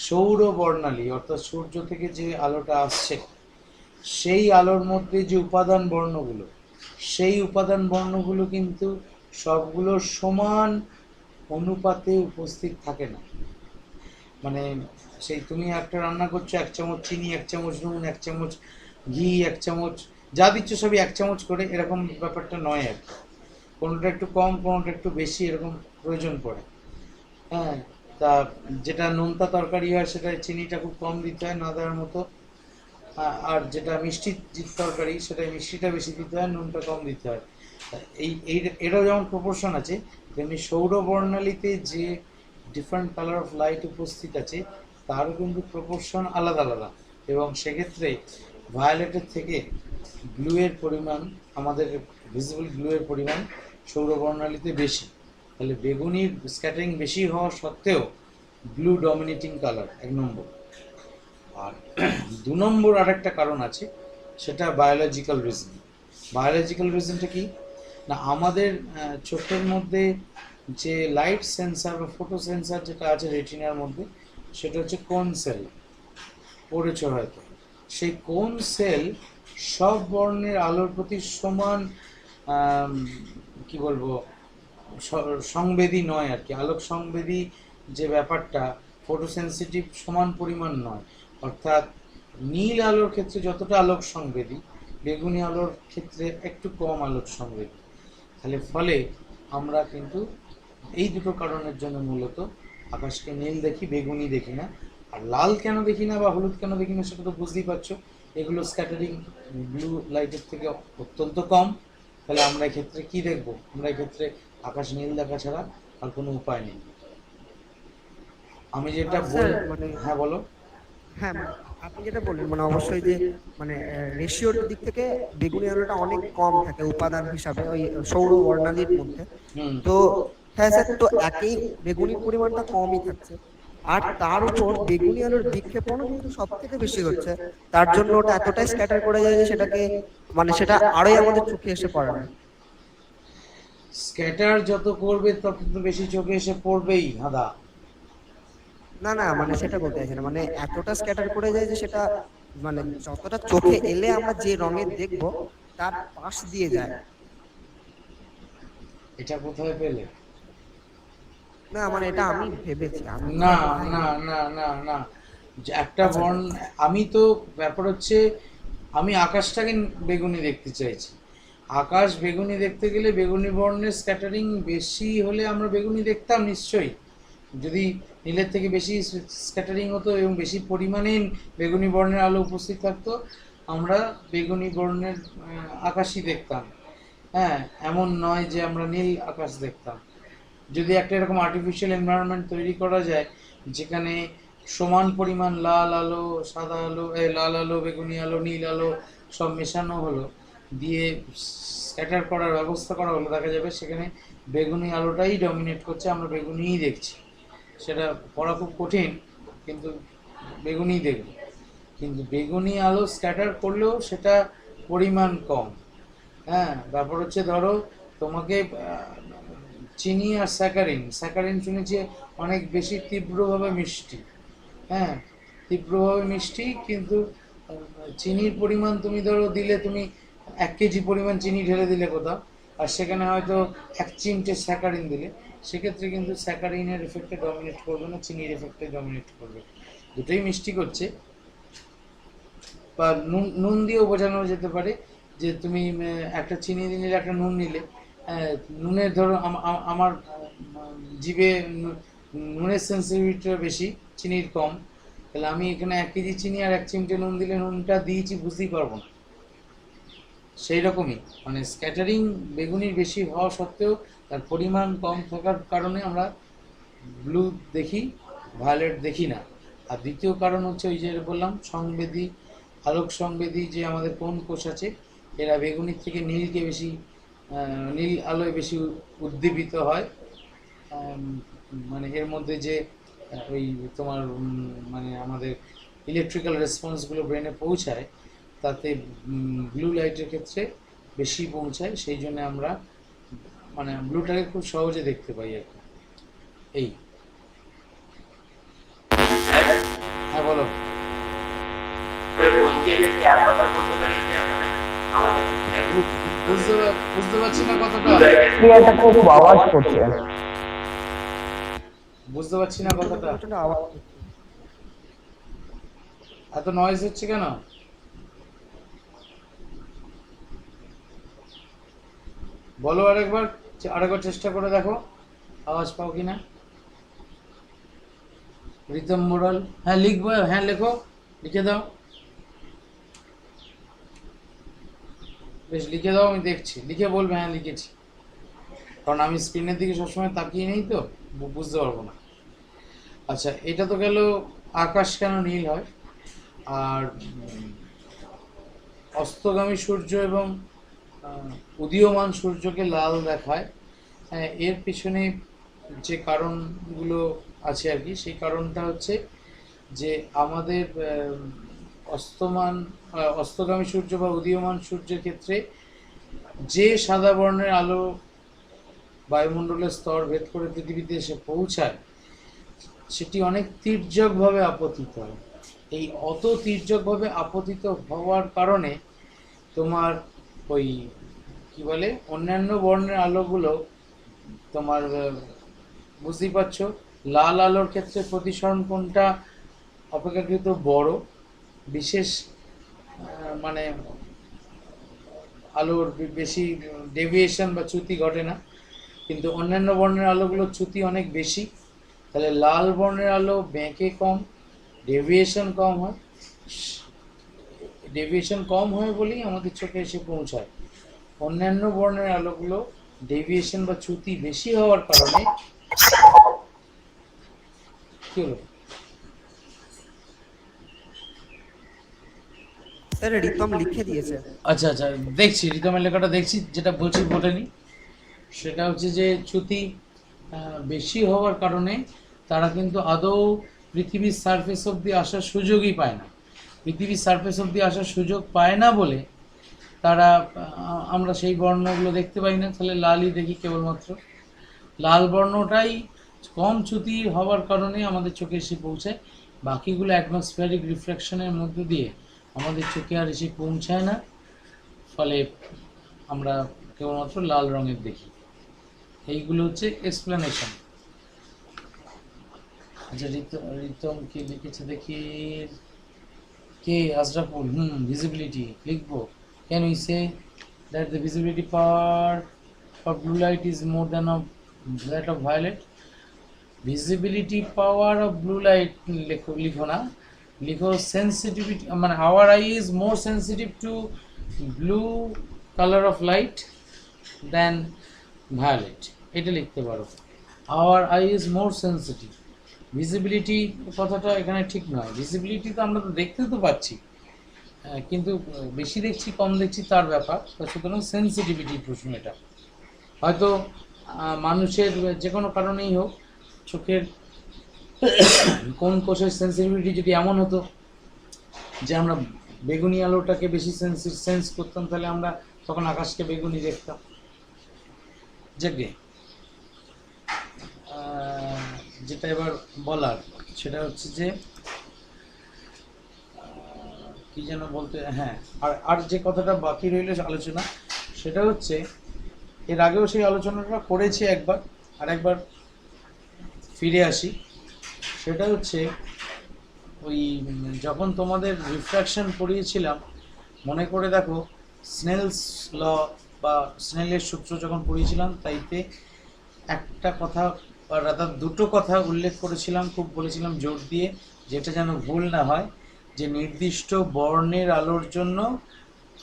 সৌর বর্ণালী, অর্থাৎ সূর্য থেকে যে আলোটা আসছে সেই আলোর মধ্যে যে উপাদান বর্ণগুলো, সেই উপাদান বর্ণগুলো কিন্তু সবগুলো সমান অনুপাতে উপস্থিত থাকে না। মানে সেই তুমি একটা রান্না করছো, 1 চামচ চিনি, 1 চামচ নুন, 1 চামচ ঘি, 1 চামচ যা দিচ্ছ সবই 1 চামচ করে, এরকম ব্যাপারটা নয় আর কি। কোনোটা একটু কম, কোনোটা একটু বেশি, এরকম প্রয়োজন পড়ে। হ্যাঁ, তা যেটা নোনতা তরকারি হয় সেটা চিনিটা খুব কম দিতে হয়, না দেওয়ার মতো। আর যেটা মিষ্টি তরকারি সেটা মিষ্টিটা বেশি দিতে হয়, নুনটা কম দিতে হয়। এটাও যেমন প্রপোর্শন আছে, তেমনি সৌর বর্ণালীতে যে ডিফারেন্ট কালার অফ লাইট উপস্থিত আছে তারও কিন্তু প্রপোর্শন আলাদা আলাদা, এবং সেক্ষেত্রে ভায়োলেটের থেকে ব্লুয়ের পরিমাণ, আমাদের ভিজিবল ব্লুয়ের পরিমাণ সৌর বর্ণালীতে বেশি। তাহলে বেগুনির স্ক্যাটারিং বেশি হওয়া সত্ত্বেও ব্লু ডমিনেটিং কালার, 1 নম্বর। আর 2 নম্বর আরেকটা কারণ আছে, সেটা বায়োলজিক্যাল রিজন। বায়োলজিক্যাল রিজনটা কি না, আমাদের চোখের মধ্যে যে লাইট সেন্সার বা ফটো সেন্সার যেটা আছে রেটিনার মধ্যে, সেটা হচ্ছে কোন সেল, পড়েছ হয়তো। সেই কোন সেল সব বর্ণের আলোর প্রতি সমান কি বলবো সংবেদী নয় আর কি। আলোক সংবেদী যে ব্যাপারটা, ফটোসেন্সিটিভ সমান পরিমাণ নয়। অর্থাৎ নীল আলোর ক্ষেত্রে যতটা আলোক সংবেদী, বেগুনি আলোর ক্ষেত্রে একটু কম আলোক সংবেদী। তাহলে ফলে আমরা কিন্তু এই দুটো কারণের জন্য মূলত আকাশকে নীল দেখি, বেগুনি দেখি না। আর লাল কেন দেখি না বা হলুদ কেন দেখি না সেটা তো বুঝতেই পারছো, এগুলো স্ক্যাটারিং ব্লু লাইটের থেকে অত্যন্ত কম। তাহলে আমরা এক্ষেত্রে কি দেখব? আমরা এক্ষেত্রে আকাশ নীল দেখা ছাড়া আর কোনো উপায় নেই। আমি যেটা স্যার মানে হ্যাঁ বলো। হ্যাঁ মানে আপনি যেটা বললেন মানে অবশ্যই যে মানে রেশিওর দিক থেকে বেগুনি আলোটা অনেক কম থাকে উপাদান হিসাবে ওই সৌর বর্ণালীর মধ্যে। হুম। তো হ্যাঁ স্যার, তো একই বেগুনির পরিমাণটা কমই থাকছে, আর তার উপর বেগুনি আলোর বিক্ষেপণও কিন্তু সব থেকে বেশি হচ্ছে। তার জন্য ওটা এতটাই স্ক্যাটার করে যায় যে সেটাকে মানে সেটা আরোই আমাদের চোখে এসে পড়ে না। স্ক্যাটার যত করবে তত তো বেশি চোখে এসে পড়বেই হাদা। না না মানে সেটা বলতে চাইছি না, মানে এতটা স্ক্যাটার করে যায় যে সেটা মানে যতটা চোখে এলে আমরা যে রঙের দেখবো তার পাশ দিয়ে যায়। এটা কোথায় পেলে? না মানে এটা আমি ভেবেছি, আমি না না না না না, যে একটা বর্ণ, আমি তো ব্যাপার হচ্ছে আমি আকাশটাকে বেগুনি দেখতে চাইছি। আকাশ বেগুনি দেখতে গেলে বেগুনি বর্ণের স্ক্যাটারিং বেশি হলে আমরা বেগুনি দেখতাম নিশ্চয়ই। যদি নীলের থেকে বেশি স্ক্যাটারিং হতো এবং বেশি পরিমাণে বেগুনি বর্ণের আলো উপস্থিত থাকতো, আমরা বেগুনি বর্ণের আকাশই দেখতাম। হ্যাঁ, এমন নয় যে আমরা নীল আকাশ দেখতাম। যদি একটা এরকম আর্টিফিশিয়াল এনভায়রনমেন্ট তৈরি করা যায় যেখানে সমান পরিমাণ লাল আলো, সাদা আলো, লাল আলো, বেগুনি আলো, নীল আলো সব মেশানো হলো, দিয়ে স্ক্যাটার করার ব্যবস্থা করা হলো, দেখা যাবে সেখানে বেগুনি আলোটাই ডমিনেট করছে, আমরা বেগুনিই দেখছি। সেটা পড়া খুব কঠিন, কিন্তু বেগুনিই দেখব। কিন্তু বেগুনি আলো স্ক্যাটার করলেও সেটা পরিমাণ কম। হ্যাঁ, ব্যাপার হচ্ছে ধরো তোমাকে চিনি আর স্যাকারিন, স্যাকারিন শুনেছি অনেক বেশি তীব্রভাবে মিষ্টি। হ্যাঁ, তীব্রভাবে মিষ্টি, কিন্তু চিনির পরিমাণ তুমি ধরো দিলে, তুমি 1 কেজি পরিমাণ চিনি ঢেলে দিলে কোথাও, আর সেখানে হয়তো 1 চিমটে স্যাকারিন দিলে, সেক্ষেত্রে কিন্তু স্যাকারিনের এফেক্টে ডমিনেট করবে না, চিনির এফেক্টে ডমিনেট করবে। দুটোই মিষ্টি করছে। বা নুন দিয়েও বোঝানো যেতে পারে যে তুমি একটা চিনি নিলে, একটা নুন নিলে, নুনের ধরো আমার জিভে নুনের সেন্সিটিভিটিটা বেশি, চিনির কম। তাহলে আমি এখানে 1 কেজি চিনি আর 1 চিমটে নুন দিলে নুনটা দিয়েছি বুঝতেই পারবো না। সেই রকমই মানে স্ক্যাটারিং বেগুনির বেশি হওয়া সত্ত্বেও তার পরিমাণ কম থাকার কারণে আমরা ব্লু দেখি, ভায়োলেট দেখি না। আর দ্বিতীয় কারণ হচ্ছে ওই যে বললাম, সংবেদী, আলোক সংবেদী যে আমাদের কোন কোষ আছে, এরা বেগুনির থেকে নীলকে বেশি, নীল আলোয় বেশি উদ্দীপিত হয়। মানে এর মধ্যে যে ওই তোমার মানে আমাদের ইলেকট্রিক্যাল রেসপন্সগুলো ব্রেনে পৌঁছায়, তাতে ব্লু লাইটের ক্ষেত্রে বেশি পৌঁছায়। সেই জন্য আমরা মানে ব্লুটাকে খুব সহজে দেখতে পাই আর কি। এই হ্যাঁ বলো। বুঝতে পারছি না কথাটা, এটা খুব আওয়াজ করছে। বুঝতে পারছি না কথাটা, প্রচন্ড আওয়াজ হচ্ছে। এত নয়েজ হচ্ছে কেন? বলো আরেকবার চেষ্টা করে দেখো, আওয়াজ পাও কিনা। রিতম মোড়াল, হ্যাঁ লিখবো, হ্যাঁ লেখো, লিখে দাও। বেশ, লিখে দাও, আমি দেখছি, লিখে বলবে হ্যাঁ লিখেছি, কারণ আমি স্ক্রিনের দিকে সবসময় তাকিয়ে নেই তো, বুঝতে পারবো না। আচ্ছা, এটা তো গেল আকাশ কেন নীল হয়, আর অস্তগামী সূর্য এবং উদীয়মান সূর্যকে লাল দেখায়। হ্যাঁ, এর পিছনে যে কারণগুলো আছে আর কি, সেই কারণটা হচ্ছে যে আমাদের অস্তগামী সূর্য বা উদীয়মান সূর্যের ক্ষেত্রে যে সাদা বর্ণের আলো বায়ুমণ্ডলের স্তর ভেদ করে পৃথিবীতে এসে পৌঁছায়, সেটি অনেক তির্যকভাবে আপতিত হয়। এই অত তির্যকভাবে আপতিত হওয়ার কারণে তোমার ওই কি বলে অন্যান্য বর্ণের আলোগুলো তোমার বুঝতেই পারছো, লাল আলোর ক্ষেত্রে প্রতিসরণ কোণটা অপেক্ষাকৃত বড়, বিশেষ মানে আলোর বেশি ডেভিয়েশন বা চ্যুতি ঘটে না, কিন্তু অন্যান্য বর্ণের আলোগুলোর চ্যুতি অনেক বেশি। তাহলে লাল বর্ণের আলো বেঁকে কম, ডেভিয়েশন কম হয়, ডেভিয়েশন কম হয় বলেই আমাদের চোখে এসে পৌঁছায়। অন্যান্য বর্ণের আলোগুলো ডেভিয়েশন বা চ্যুতি বেশি হওয়ার কারণে কি হলো? স্যার রিতম লিখে দিয়েছে। আচ্ছা আচ্ছা, দেখছি রিতমের লেখাটা দেখছি, যেটা বলছি বলেনি, সেটা হচ্ছে যে চ্যুতি বেশি হওয়ার কারণে তারা কিন্তু আদৌ পৃথিবীর সারফেস অবধি আসার সুযোগই পায় না। পৃথিবীর সারফেস অবধি আসার সুযোগ পায় না বলে তারা আমরা সেই বর্ণগুলো দেখতে পাই না, তাহলে লালই দেখি কেবলমাত্র। লাল বর্ণটাই কম চ্যুতি হওয়ার কারণে আমাদের চোখে এসে পৌঁছায়, বাকিগুলো অ্যাটমসফিয়ারিক রিফ্লেকশনের মধ্যে দিয়ে আমাদের চোখে আর এসে পৌঁছায় না, ফলে আমরা কেবলমাত্র লাল রঙের দেখি। এইগুলো হচ্ছে এক্সপ্লেনেশন। আচ্ছা, রিতম কি লিখেছে দেখি, কে আশরাফুল, ভিজিবিলিটি লিখবো। Can we say that the visibility power of blue light is more than of that of violet? Visibility power of blue light লিখো না, লিখো sensitivity, মানে our eye is more sensitive to blue color of light than violet, এটা লিখতে পারো। our eye is more sensitive, visibility কথাটা এখানে ঠিক নয়। ভিজিবিলিটি তো আমরা তো দেখতে তো পাচ্ছি, কিন্তু বেশি দেখছি কম দেখছি তার ব্যাপার, সুতরাং সেন্সিটিভিটির প্রশ্ন এটা। হয়তো মানুষের যে কোনো কারণেই হোক, চোখের কোন কোষের সেন্সিটিভিটি যদি এমন হতো যে আমরা বেগুনি আলোটাকে বেশি সেন্স করতাম, তাহলে আমরা তখন আকাশকে বেগুনি দেখতাম। যাকে যেটা এবার বলার সেটা হচ্ছে যে কি যেন বলতে, হ্যাঁ, আর যে কথাটা বাকি রইল আলোচনা, সেটা হচ্ছে এর আগেও সেই আলোচনাটা করেছি একবার, আর একবার ফিরে আসি। সেটা হচ্ছে ওই যখন তোমাদের রিফ্র্যাকশন পড়িয়েছিলাম, মনে করে দেখো, স্নেলস ল বা স্নেলের সূত্র যখন পড়িয়েছিলাম, তাইতে একটা কথা বা রাদার দুটো কথা উল্লেখ করেছিলাম, খুব বলেছিলাম জোর দিয়ে, যেটা যেন ভুল না হয়, যে নির্দিষ্ট বর্ণের আলোর জন্য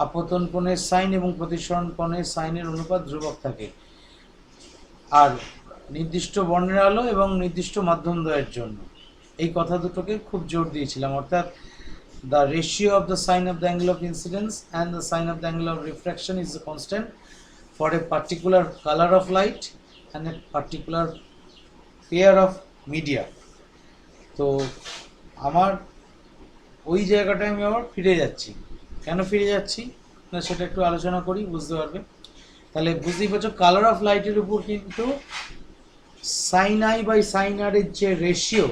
আপতন কোণের সাইন এবং প্রতিসরণ কোণের সাইনের অনুপাত ধ্রুবক থাকে, আর নির্দিষ্ট বর্ণের আলো এবং নির্দিষ্ট মাধ্যমদ্বয়ের জন্য এই কথা দুটোকে খুব জোর দিয়েছিলাম। অর্থাৎ the ratio of the sine of the angle of incidence and the sine of the angle of refraction is a constant for a particular colour of light and a particular pair of media. তো আমার ওই জায়গাটায় আমি আবার ফিরে যাচ্ছি। কেন ফিরে যাচ্ছি না সেটা একটু আলোচনা করি, বুঝতে পারবে। তাহলে বুঝতেই পারছো, কালার অফ লাইটের উপর কিন্তু সাইন আই বাই সাইন আরের যে রেশিও,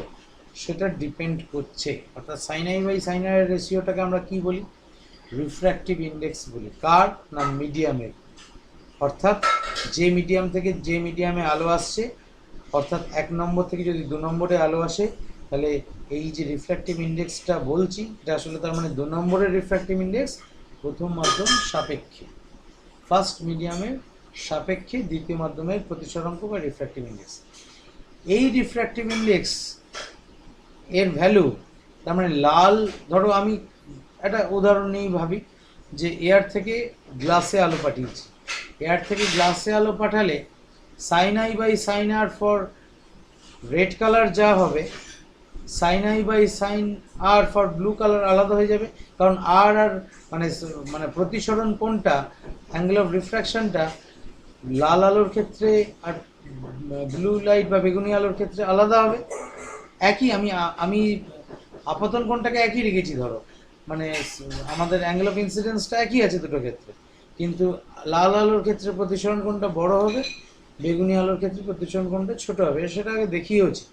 সেটা ডিপেন্ড করছে। অর্থাৎ সাইন আই বাই সাইন আরের রেশিওটাকে আমরা কি বলি? রিফ্র্যাক্টিভ ইন্ডেক্স বলি। কার না? মিডিয়ামের। অর্থাৎ যে মিডিয়াম থেকে যে মিডিয়ামে আলো আসছে, অর্থাৎ 1 নম্বর থেকে যদি 2 নম্বরে আলো আসে, তাহলে এই যে রিফ্র্যাক্টিভ ইন্ডেক্সটা বলছি, এটা আসলে তার মানে 2 নম্বরের রিফ্র্যাক্টিভ ইন্ডেক্স প্রথম মাধ্যম সাপেক্ষে, ফার্স্ট মিডিয়ামের সাপেক্ষে দ্বিতীয় মাধ্যমের প্রতিসরাঙ্ক বা রিফ্র্যাক্টিভ ইন্ডেক্স। এই রিফ্র্যাক্টিভ ইন্ডেক্স এর ভ্যালু, তার মানে লাল, ধরো আমি একটা উদাহরণ নিয়েই ভাবি যে এয়ার থেকে গ্লাসে আলো পাঠিয়েছি, এয়ার থেকে গ্লাসে আলো পাঠালে sine I by sine R for red colour যা হবে, sine I by sine R for blue colour আলাদা হয়ে যাবে। কারণ আর আর মানে মানে প্রতিসরণ কোণটা, অ্যাঙ্গেল অফ রিফ্র্যাকশনটা লাল আলোর ক্ষেত্রে আর ব্লু লাইট বা বেগুনি আলোর ক্ষেত্রে আলাদা হবে। একই আমি আপতন কোণটাকে একই রেখেছি ধরো, মানে আমাদের অ্যাঙ্গেল অফ ইনসিডেন্সটা একই আছে দুটো ক্ষেত্রে, কিন্তু লাল আলোর ক্ষেত্রে প্রতিসরণ কোণটা বড় হবে, বেগুনি আলোর ক্ষেত্রে প্রতিসরণ কোণটা ছোট হবে, সেটা আগে দেখিয়েওছি।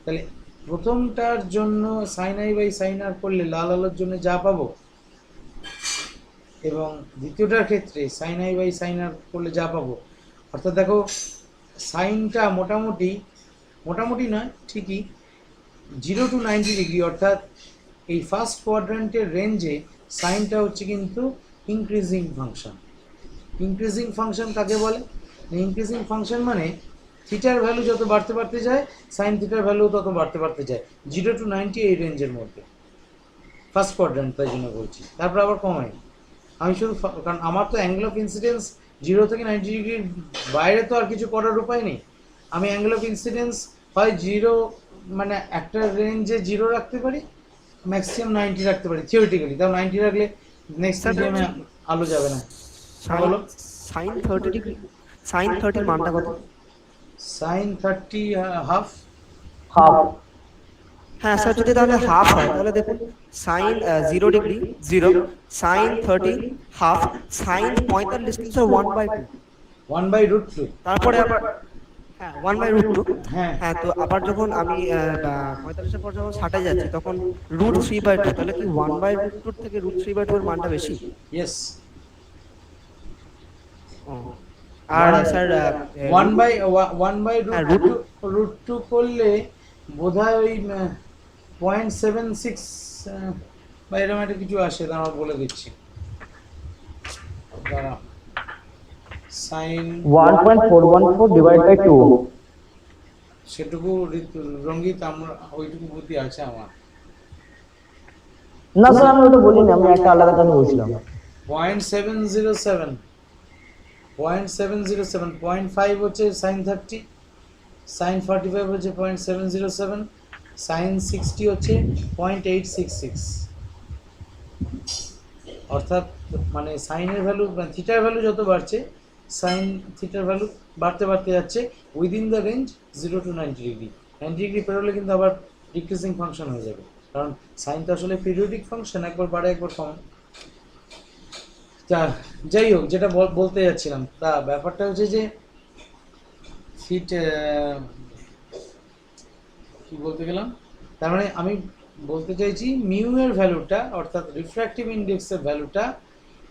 তাহলে প্রথমটার জন্য সাইন আই বাই সাইন আর করলে লাল আলোর জন্য যা পাবো, এবং দ্বিতীয়টার ক্ষেত্রে সাইন আই বাই সাইন আর করলে যা পাবো, অর্থাৎ দেখো সাইনটা মোটামুটি নয় ঠিকই 0 to 90 ডিগ্রি, অর্থাৎ এই ফার্স্ট কোয়াড্র্যান্টের রেঞ্জে সাইনটা হচ্ছে কিন্তু ইনক্রিজিং ফাংশন। ইনক্রিজিং ফাংশন কাকে বলে? ইনক্রিজিং ফাংশন মানে থিটার ভ্যালু যত বাড়তে বাড়তে যায়, সাইন থিটার ভ্যালু তত বাড়তে বাড়তে যায়, 0 to 90 এই রেঞ্জের মধ্যে ফার্স্ট কোয়াড্র্যান্ট, তাই জন্য বলছি। তারপর আবার কমাই আমি শুধু, কারণ আমার তো অ্যাঙ্গেল অফ ইনসিডেন্স 0 থেকে 90 ডিগ্রির বাইরে তো আর কিছু করার উপায় নেই। আমি অ্যাঙ্গেল অফ ইনসিডেন্স হয় 0, মানে একটা রেঞ্জে 0 রাখতে পারি, ম্যাক্সিমাম 90 রাখতে পারি থিওরিটিক্যালি। তাও 90 রাখলে নেক্সট মিডিয়ামে আলো যাবে না। বলো সাইন 30 ডিগ্রি, সাইন 30 মানটা কত? Sign 30 half. হ্যাঁ স্যার, যদি তাহলে হাফ হয় তাহলে দেখুন sine 0 degree 0, sine 30 half, sine 45 sir 1/2, 1/√2। তারপরে আবার হ্যাঁ 1/√2। হ্যাঁ হ্যাঁ, তো আবার যখন আমি 45 এর পর যখন 60 যাচ্ছি তখন √3/2, তাহলে কি 1/√2 থেকে √3/2 এর মানটা বেশি? ইয়েস। ও, আর স্যার 1/√2 করলে বোধহয় ওই 0.76 বা এরকম একটা কিছু আসে, তা আমরা বলে দিচ্ছি। Sine 1.414 divided by 2. সেটুকু রঙ্গিত আমরা ওইটুকু বুদ্ধি আছে আমার। না স্যার, আমি ওটা বলিনি, আমি একটা আলাদা কথা বলছিলাম। 0.707, 0.5 হচ্ছে সাইন 30, সাইন 45 হচ্ছে 0.707, সাইন 60 হচ্ছে 0.866। অর্থাৎ মানে সাইনের ভ্যালু, মানে থিটার ভ্যালু যত বাড়ছে, সাইন থিটার ভ্যালু বাড়তে বাড়তে যাচ্ছে within the range 0 to 90 degree. 90 degree পেরোলে কিন্তু আবার ডিক্রিজিং ফাংশন হয়ে যাবে, কারণ সাইন তো আসলে পিরিয়ডিক ফাংশন, একবার বাড়ে একবার কমে। তা যাই হোক, যেটা বলতে যাচ্ছিলাম, তা ব্যাপারটা হচ্ছে যে কি বলতে গেলাম, তার মানে আমি বলতে চাইছি মিউ এর ভ্যালুটা, অর্থাৎ রিফ্র্যাক্টিভ ইন্ডেক্সের ভ্যালুটা,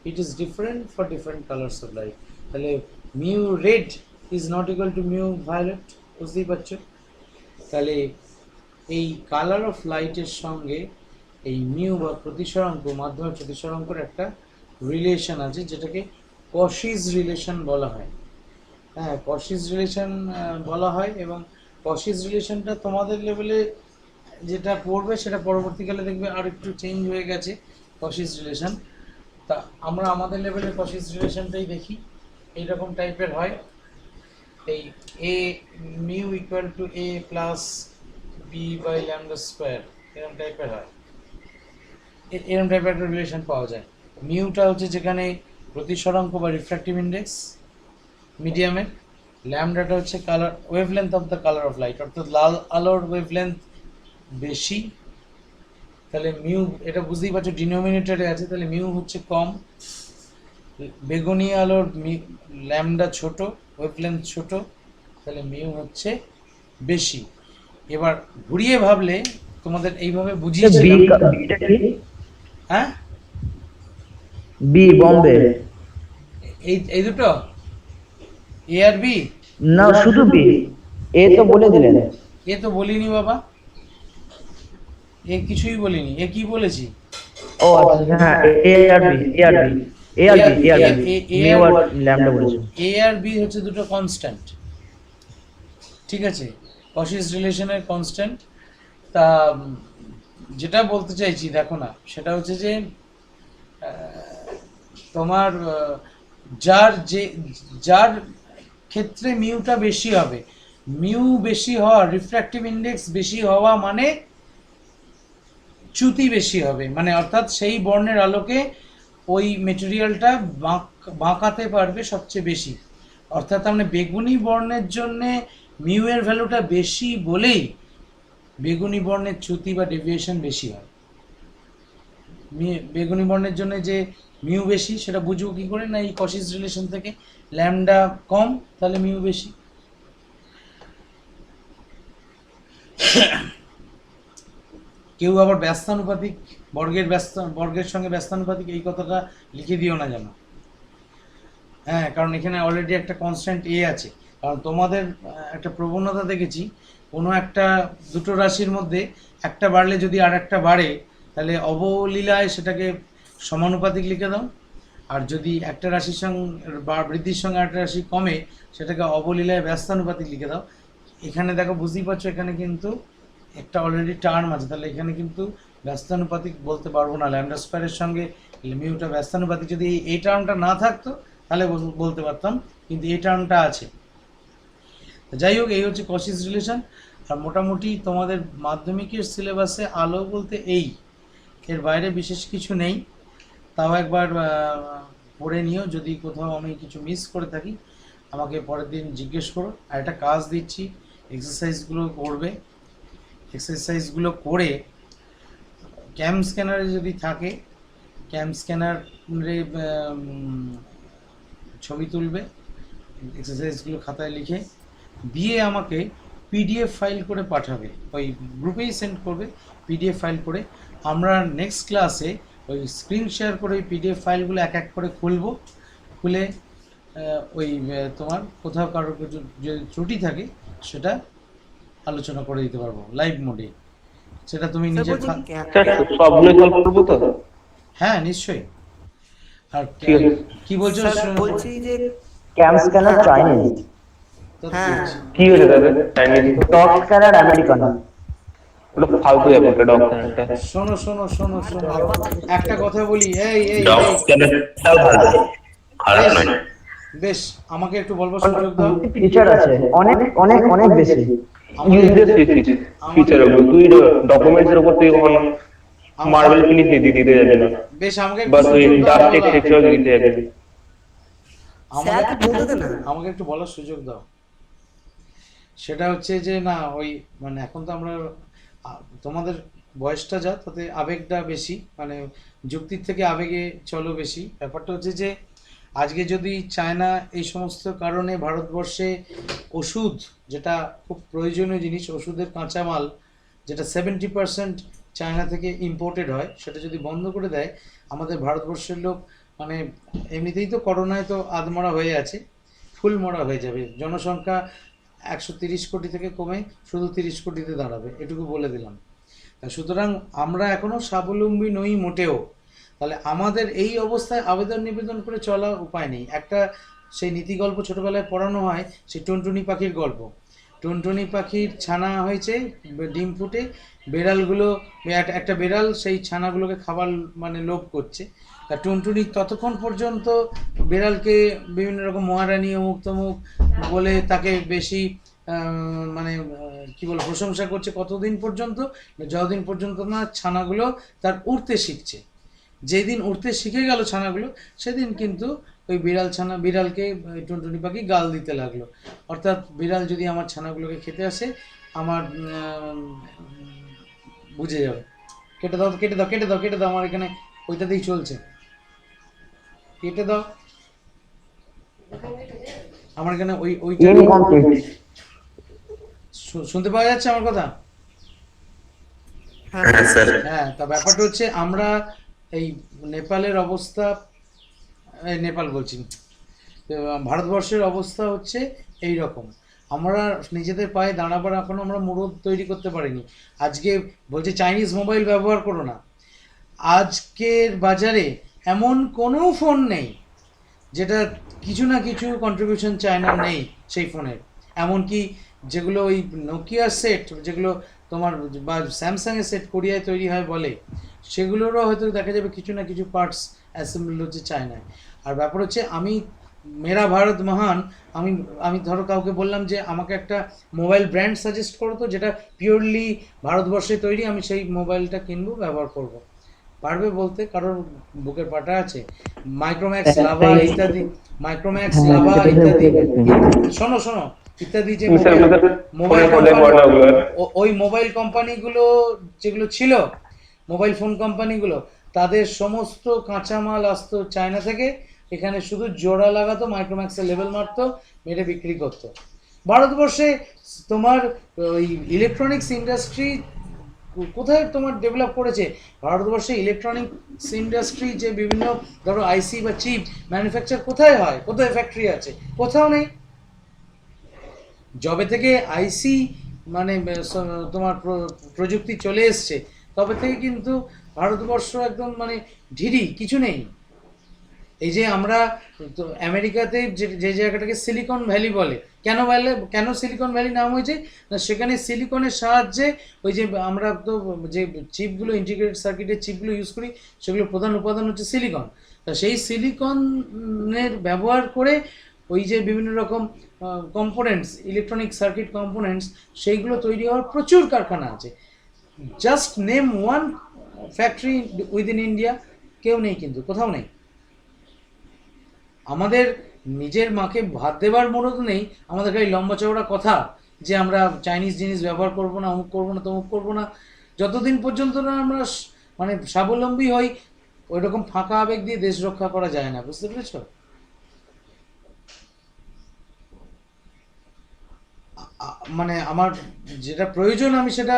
it is different for different colours of light. তাহলে mu red is not equal to mu violet, বুঝতেই পারছো। তাহলে এই কালার অফ লাইটের সঙ্গে এই মিউ বা প্রতিসরাঙ্ক, মাধ্যমের প্রতিসরাঙ্কর একটা রিলেশন আছে, যেটাকে কশিস রিলেশন বলা হয়। হ্যাঁ, কশিস রিলেশন বলা হয়, এবং কশিস রিলেশনটা তোমাদের লেভেলে যেটা পড়বে সেটা পরবর্তীকালে দেখবে আর একটু চেঞ্জ হয়ে গেছে কশিস রিলেশন। তা আমরা আমাদের লেভেলে কশিস রিলেশনটাই দেখি, এইরকম টাইপের হয়। এই A mu equal to A plus B by lambda square, এরকম টাইপের হয়, এরকম টাইপের একটা রিলেশন পাওয়া যায়। মিউটা হচ্ছে যেখানে প্রতিসরাঙ্ক বা রিফ্র্যাক্টিভ ইন্ডেক্স মিডিয়ামের, ল্যামডাটা হচ্ছে colour wavelength of the colour of light, অর্থাৎ লাল আলোর ওয়েভলেন্থ বেশি, তাহলে মিউ, এটা বুঝতেই পারছো ডিনোমিনেটরে আছে, তাহলে মিউ হচ্ছে কম। বেগুনি আলোর ল্যামডা ছোট, ওয়েভলেন্থ ছোট, তাহলে মিউ হচ্ছে বেশি। এবার ঘুরিয়ে ভাবলে তোমাদের এইভাবে বুঝিয়েছিলাম। হ্যাঁ, বি বম্বে, এই দুটো এ আর বি না শুধু বি, এ তো বলে দিলেন। এ তো বলিনি বাবা, এ কিছুই বলিনি। এ কি বলেছি? ও আচ্ছা, হ্যাঁ, এ আর বি, এ আর বি, এ আর বি, এ আর বি, মিউ আর ল্যামডা বলেছো। এ আর বি হচ্ছে দুটো কনস্ট্যান্ট, ঠিক আছে, কশিস রিলেশনের কনস্ট্যান্ট। তা যেটা বলতে চাইছি দেখো না, সেটা হচ্ছে যে তোমার যার ক্ষেত্রে মিউটা বেশি হবে, মিউ বেশি হওয়া, রিফ্র্যাক্টিভ ইন্ডেক্স বেশি হওয়া মানে চ্যুতি বেশি হবে, মানে অর্থাৎ সেই বর্ণের আলোকে ওই মেটেরিয়ালটা বাঁকাতে পারবে সবচেয়ে বেশি। অর্থাৎ মানে বেগুনি বর্ণের জন্যে মিউ এর ভ্যালুটা বেশি বলেই বেগুনি বর্ণের চ্যুতি বা ডেভিয়েশন বেশি হয়। বেগুনি বর্ণের জন্য যে মিউ বেশি সেটা বুঝবো কি করে, না এই কশিস রিলেশন থেকে, ল্যামডা কম তাহলে মিউ বেশি। কেউ আবার ব্যস্তানুপাতিক বর্গের সঙ্গে ব্যস্তানুপাতিক এই কথাটা লিখে দিও না যেন, হ্যাঁ, কারণ এখানে অলরেডি একটা কনস্ট্যান্ট এ আছে। কারণ তোমাদের একটা প্রবণতা দেখেছি, কোনো একটা দুটো রাশির মধ্যে একটা বাড়লে যদি আর একটা বাড়ে তাহলে অবলীলায় সেটাকে সমানুপাতিক লিখে দাও, আর যদি একটা রাশির সঙ্গে বৃদ্ধির সঙ্গে আরেকটা রাশি কমে সেটাকে অবলীলায় ব্যস্তানুপাতিক লিখে দাও। এখানে দেখো, বুঝতেই পারছো এখানে কিন্তু একটা অলরেডি টার্ম আছে, তাহলে এখানে কিন্তু ব্যস্তানুপাতিক বলতে পারবো না। ল্যামডা স্কয়ারের সঙ্গে মিউটা ব্যস্তানুপাতিক, যদি এই টার্মটা না থাকতো তাহলে বলতে পারতাম, কিন্তু এই টার্মটা আছে। যাই হোক, এই হচ্ছে কশিস রিলেশন। আর মোটামুটি তোমাদের মাধ্যমিকের সিলেবাসে আলো বলতে এর বাইরে বিশেষ কিছু নেই। তাও একবার পড়ে নিও, যদি কোথাও আমি কিছু মিস করে থাকি আমাকে পরের দিন জিজ্ঞেস করো। আর একটা কাজ দিচ্ছি, এক্সারসাইজগুলো করবে, এক্সারসাইজগুলো করে ক্যাম স্ক্যানারে যদি থাকে ক্যাম স্ক্যানারে ছবি তুলবে, এক্সারসাইজগুলো খাতায় লিখে দিয়ে আমাকে পিডিএফ ফাইল করে পাঠাবে, ওই গ্রুপেই সেন্ড করবে পিডিএফ ফাইল করে। আমরা নেক্সট ক্লাসে ওই স্ক্রিন শেয়ার করে ওই পিডিএফ ফাইলগুলো এক এক করে খুলে ওই তোমার কোথাও কারোর কিছু যদি ত্রুটি থাকে সেটা আলোচনা করে দিতে পারবো লাইভ মোডে। সেটা তুমি নিজে সবগুলো সলভ করবো তো? হ্যাঁ, নিশ্চয়ই। আর কি বলছো? বলছি যে ক্যাম স্ক্যানার চাইনিজ, কি হয়েছে তাদের? Chinese dot scanner American. ওটা ফালতু ব্যাপার, ডগ স্ক্যানারটা। শোনো, একটা কথা বলি, এই ডগ স্ক্যানারটাও ভালো, খারাপ নয়। বেশ, আমাকে একটু বলবার সুযোগ দাও। ফিচার আছে অনেক অনেক অনেক বেশি। ইউজেস ফিচার ওগুলো তুই ডকুমেন্টস এর উপর তুই কখনো মার্বেল ফিনিশ দিতে যাবে না, বেশ, আমাকে বা তুই ডাস্ট টেক্সচার দিতে যাবে। আমাকে একটু বলার সুযোগ দাও। সেটা হচ্ছে যে না, ওই মানে এখন তো আমরা তোমাদের বয়সটা যা, তাতে আবেগটা বেশি, মানে যুক্তির থেকে আবেগে চলো বেশি। ব্যাপারটা হচ্ছে যে আজকে যদি চায়না এই সমস্ত কারণে ভারতবর্ষে ওষুধ, যেটা খুব প্রয়োজনীয় জিনিস, ওষুধের কাঁচামাল যেটা 70% চায়না থেকে ইম্পোর্টেড হয়, সেটা যদি বন্ধ করে দেয়, আমাদের ভারতবর্ষের লোক মানে এমনিতেই তো করোনায় তো আধমরা হয়ে আছে, ফুল মরা হয়ে যাবে। জনসংখ্যা 130 কোটি থেকে কমে শুধু 30 কোটিতে দাঁড়াবে, এটুকু বলে দিলাম। সুতরাং আমরা এখনও স্বাবলম্বী নই মোটেও। তাহলে আমাদের এই অবস্থায় আবেদন নিবেদন করে চলার উপায় নেই। একটা সেই নীতি গল্প ছোটোবেলায় পড়ানো হয়, সেই টুনটুনি পাখির গল্প। টুনটুনি পাখির ছানা হয়েছে, ডিম ফুটে, বেড়ালগুলো, একটা বেড়াল সেই ছানাগুলোকে খাবার মানে লোভ করছে। তা টুনটুনি ততক্ষণ পর্যন্ত বেড়ালকে বিভিন্ন রকম মহারানী অমুক তমুক বলে তাকে বেশি মানে কি বলে প্রশংসা করছে, কতদিন পর্যন্ত, যতদিন পর্যন্ত না ছানাগুলো তার উড়তে শিখছে। যেদিন উড়তে শিখে গেল ছানাগুলো, সেদিন কিন্তু ওই বিড়ালকে টুনটুনি পাখি গাল দিতে লাগলো। অর্থাৎ বিড়াল যদি আমার ছানাগুলোকে খেতে আসে, আমার বুঝে যাবে। কেটে দাও, আমার এখানে ওইটাতেই চলছে, কেটে দাও। আমার এখানে ওইটা শুনতে পাওয়া যাচ্ছে আমার কথা? হ্যাঁ, তা ব্যাপারটা হচ্ছে আমরা এই নেপালের অবস্থা, নেপাল বলছি, ভারতবর্ষের অবস্থা হচ্ছে এই রকম। আমরা নিজেদের পায়ে দাঁড়াবার এখনো আমরা মুরদ তৈরি করতে পারিনি। আজকে বলছে চাইনিজ মোবাইল ব্যবহার করো না, আজকের বাজারে এমন কোনো ফোন নেই যেটা কিছু না কিছু কন্ট্রিবিউশন চায়নার নেই সেই ফোনের। এমনকি যেগুলো ওই নোকিয়া সেট, যেগুলো তোমার বা স্যামসাংয়ের সেট কোরিয়ায় তৈরি হয় বলে, সেগুলোরও হয়তো দেখা যাবে কিছু না কিছু পার্টস অ্যাসেম্বল হচ্ছে চায়নায়। আর ব্যাপার হচ্ছে আমি মেরা ভারত মহান, আমি আমি ধরো কাউকে বললাম যে আমাকে একটা মোবাইল ব্র্যান্ড সাজেস্ট করো তো যেটা পিওরলি ভারতবর্ষে তৈরি, আমি সেই মোবাইলটা কিনবো, ব্যবহার করব। পারবে বলতে? কারোর বুকের পাটা আছে? মাইক্রোম্যাক্স, লাভা ইত্যাদি, মাইক্রোম্যাক্স, লাভা ইত্যাদি, শোনো শোনো, ইত্যাদি যে মোবাইল ওই মোবাইল কোম্পানিগুলো যেগুলো ছিল, মোবাইল ফোন কোম্পানিগুলো, তাদের সমস্ত কাঁচামাল আসতো চায়না থেকে, এখানে শুধু জোড়া লাগাতো, মাইক্রোম্যাক্সের লেবেল মারতো, মেরে বিক্রি করতো। ভারতবর্ষে তোমার ওই ইলেকট্রনিক্স ইন্ডাস্ট্রি কোথায় তোমার ডেভেলপ করেছে? ভারতবর্ষে ইলেকট্রনিক্স ইন্ডাস্ট্রি যে বিভিন্ন ধরো আইসি বা চিপ ম্যানুফ্যাকচার কোথায় হয়, কোথায় ফ্যাক্টরি আছে? কোথাও নেই। যবে থেকে আইসি মানে তোমার প্রযুক্তি চলে এসছে, তবে থেকে কিন্তু ভারতবর্ষ একদম মানে ঢিরি, কিছু নেই। এই যে আমরা তো আমেরিকাতে যে জায়গাটাকে সিলিকন ভ্যালি বলে, কেন সিলিকন ভ্যালি নাম হয়েছে না, সেখানে সিলিকনের সাহায্যে ওই যে আমরা তো যে চিপগুলো, ইন্টিগ্রেটেড সার্কিটের চিপগুলো ইউজ করি, সেগুলো প্রধান উপাদান হচ্ছে সিলিকন। তা সেই সিলিকনের ব্যবহার করে ওই যে বিভিন্ন রকম কম্পোনেন্টস, ইলেকট্রনিক সার্কিট কম্পোনেন্টস, সেইগুলো তৈরি হওয়ার প্রচুর কারখানা আছে। Just name one factory within India, কেউ নেই, কিন্তু কোথাও নেই। আমাদের নিজের মাকে ভাত দেবার মরদ নেই, আমাদের এই লম্বা চওড়া কথা যে আমরা চাইনিজ জিনিস ব্যবহার করব না, অমুক করবো না, তমুক করবো না, যতদিন পর্যন্ত না আমরা মানে স্বাবলম্বী হই, ওই রকম ফাঁকা আবেগ দিয়ে দেশ রক্ষা করা যায় না, বুঝতে পেরেছ? মানে আমার যেটা প্রয়োজন আমি সেটা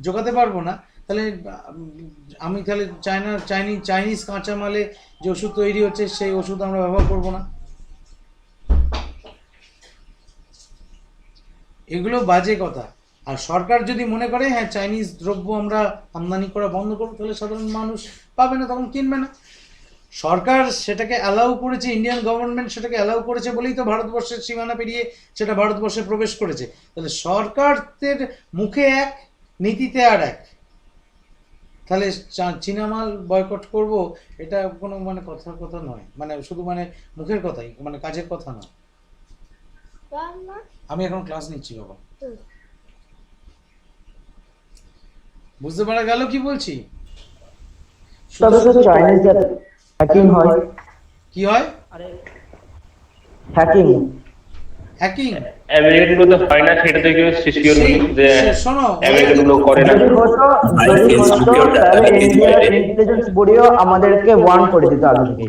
জোগাতে পারবো না, তাহলে আমি তাহলে চাইনিজ কাঁচামালে যে ওষুধ তৈরি হচ্ছে সেই ওষুধ আমরা ব্যবহার করব না। এগুলো বাজে কথা। আর সরকার যদি মনে করে হ্যাঁ চাইনিজ দ্রব্য আমরা আমদানি করা বন্ধ করবো, তাহলে সাধারণ মানুষ পাবে না, তখন কিনবে না। সরকার সেটাকে অ্যালাউ করেছে, ইন্ডিয়ান গভর্নমেন্ট সেটাকে অ্যালাউ করেছে বলেই তো ভারতবর্ষের সীমানা পেরিয়ে সেটা ভারতবর্ষে প্রবেশ করেছে। তাহলে সরকারদের মুখে এক, নীতিতে আর এক। তাহলে চীনা মাল বয়কট করব, এটা কোনো মানে কথার কথা নয়, মানে শুধু মানে মুখের কথাই, মানে কাজের কথা নয়। আমি এখন ক্লাস নিচ্ছি বাবা, বুঝতে পারা গেল কি বলছি? তবে স্যার চাইনিজদের হ্যাকিং হয়। কি হয়? হ্যাকিং হ্যাকিং আমেরিকান তো হয় না, সেটা তো কেউ শিওর নই যে শোনো, আমেরিকান লোক করে না। যদি হতো তাহলে ইন্ডিয়ার ইন্টেলিজেন্স ব্যুরো আমাদেরকে ওয়ার্ন করে দিত আগে থেকে।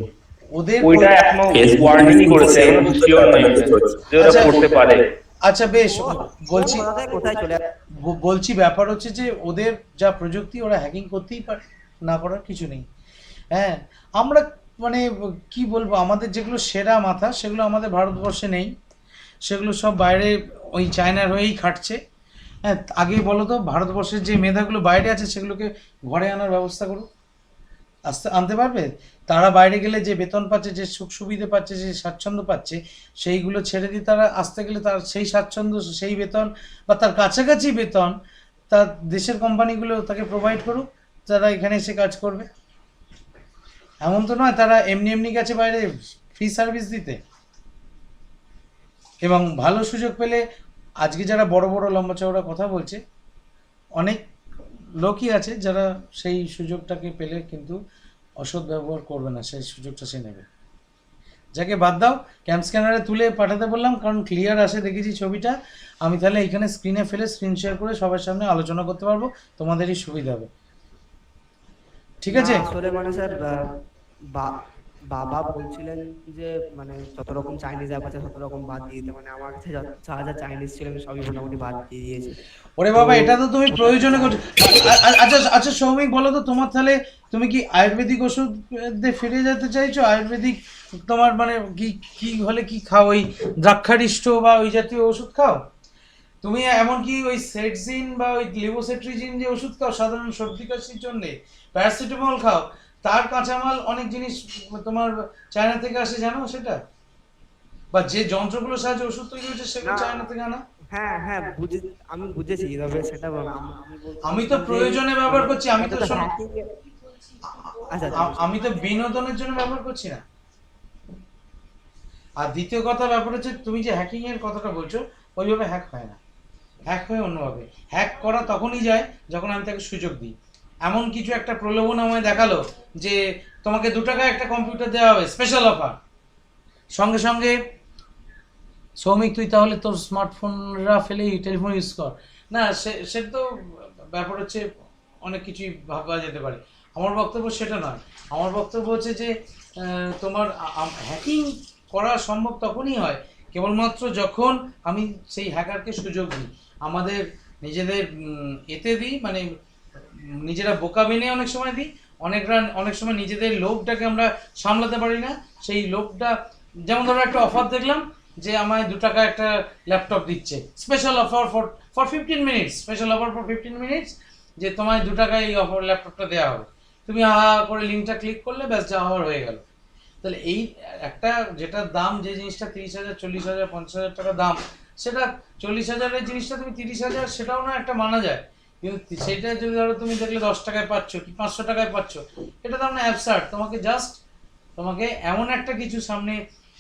ওদের ওইটা এখনো ওয়ার্নিং করেছে, এখনো শিওর নই যে ওরা করতে পারে। আচ্ছা বেশ, বলছি কোথায় চলে বলছি ব্যাপার হচ্ছে যে ওদের যা প্রযুক্তি, ওরা হ্যাকিং করতেই পারে, না করার কিছু নেই। হ্যাঁ, আমরা মানে কি বলবো, আমাদের যেগুলো সেরা মাথা সেগুলো আমাদের ভারতবর্ষে নেই, সেগুলো সব বাইরে ওই চায়নার হয়েই খাটছে। হ্যাঁ, আগে বলো তো ভারতবর্ষের যে মেধাগুলো বাইরে আছে সেগুলোকে ঘরে আনার ব্যবস্থা করো, আনতে পারবে? তারা বাইরে গেলে যে বেতন পাচ্ছে, যে সুখ সুবিধে পাচ্ছে, যে স্বাচ্ছন্দ্য পাচ্ছে, সেইগুলো ছেড়ে দিয়ে তারা আসতে গেলে তার সেই স্বাচ্ছন্দ্য, সেই বেতন বা তার কাছাকাছি বেতন তার দেশের কোম্পানিগুলো তাকে প্রোভাইড করুক, তারা এখানে এসে কাজ করবে। এমন তো নয় তারা এমনি এমনি গেছে বাইরে ফ্রি সার্ভিস দিতে। এবং ভালো সুযোগ পেলে, আজকে যারা বড় বড় লম্বা চওড়া কথা বলছে, অনেক লোকই আছে যারা সেই সুযোগটাকে পেলে কিন্তু অসৎ ব্যবহার করবে না, সেই সুযোগটা সে নেবে। যাকে বাদ দাও, ক্যাম স্ক্যানারে তুলে পাঠাতে বললাম কারণ ক্লিয়ার আসে দেখেছি ছবিটা। আমি তাহলে এখানে স্ক্রিনে ফেলে স্ক্রিন শেয়ার করে সবার সামনে আলোচনা করতে পারবো, তোমাদেরই সুবিধা হবে। ঠিক আছে? আসলে মানে স্যার বাবা বলছিলেন যে মানে যত রকম চাইনিজ অ্যাপ আছে তত রকম বাদ দিয়ে দিতে, মানে আমার কাছে যা যা চাইনিজ ছিল আমি সবই মোটামুটি বাদ দিয়ে দিয়েছি। ওরে বাবা, এটা তো তুমি প্রয়োজনে করছো। আচ্ছা আচ্ছা সৌমিক, বলো তো তোমার তাহলে তুমি কি আয়ুর্বেদিক ওষুধ ফিরে যেতে চাইছো? আয়ুর্বেদিক তোমার মানে কি হলে কি খাও? ওই দ্রাক্ষারিষ্ট বা ওই জাতীয় ওষুধ খাও? তুমি এমনকি ওই সেটজিন বা ওই লিভোসেট্রিজিন যে ওষুধ খাও সাধারণ সর্দি কাশির জন্য, প্যারাসিটামল খাও, তার কাঁচামাল অনেক জিনিস তোমার চায়না থেকে আসে, জানো সেটা? বা যে যন্ত্রগুলো সাহায্যে ওষুধ তৈরি হচ্ছে সেগুলো চায়না থেকে আনা। হ্যাঁ হ্যাঁ আমি বুঝেছি, তবে সেটা আমি আমি তো বলছিলাম যে প্রয়োজনে ব্যবহার করছি, আমি তো এটা শোনো, hacking আচ্ছা আচ্ছা আমি তো বিনোদনের জন্য ব্যবহার করছি না। আর দ্বিতীয় কথা ব্যাপার হচ্ছে, তুমি যে হ্যাকিং এর কথাটা বলছো, ওইভাবে হ্যাক হয় না, হ্যাক হয় অন্যভাবে। হ্যাক করা তখনই যায় যখন আমি তাকে সুযোগ দিই। এমন কিছু একটা প্রলোভন আমায় দেখালো যে তোমাকে 2 টাকায় একটা কম্পিউটার দেওয়া হবে, স্পেশাল অফার, সঙ্গে সঙ্গে সৌমিক তুই তাহলে তোর স্মার্টফোনরা ফেলেই টেলিফোন ইউজ কর। না, সে তো ব্যাপার হচ্ছে অনেক কিছুই ভাবা যেতে পারে। আমার বক্তব্য সেটা নয়। আমার বক্তব্য হচ্ছে যে তোমার হ্যাকিং করা সম্ভব তখনই হয় কেবলমাত্র যখন আমি সেই হ্যাকারকে সুযোগ দিই, আমাদের নিজেদের এতে দিই, মানে নিজেরা বোকা বেনে অনেক সময় দিই, অনেক সময় নিজেদের লোভটাকে আমরা সামলাতে পারি না। সেই লোভটা, যেমন ধরো একটা অফার দেখলাম যে আমায় 2 টাকা একটা ল্যাপটপ দিচ্ছে, special offer for 15 minutes, special offer for 15 minutes, যে তোমায় 2 টাকায় এই অফার ল্যাপটপটা দেওয়া হবে। তুমি করে লিঙ্কটা ক্লিক করলে ব্যাস, যা হওয়ার হয়ে গেল। তাহলে এই একটা যেটার দাম, যে জিনিসটা 30,000 40,000 50,000 টাকা দাম, সেটা 40,000-এর জিনিসটা তুমি 30,000, সেটাও না একটা মানা যায়। কিন্তু সেটা যদি ধরো তুমি দেখলে 10 টাকায় পাচ্ছ কি 500 টাকায় পাচ্ছ, এটা তো না অ্যাবসার্ড। তোমাকে এমন একটা কিছু সামনে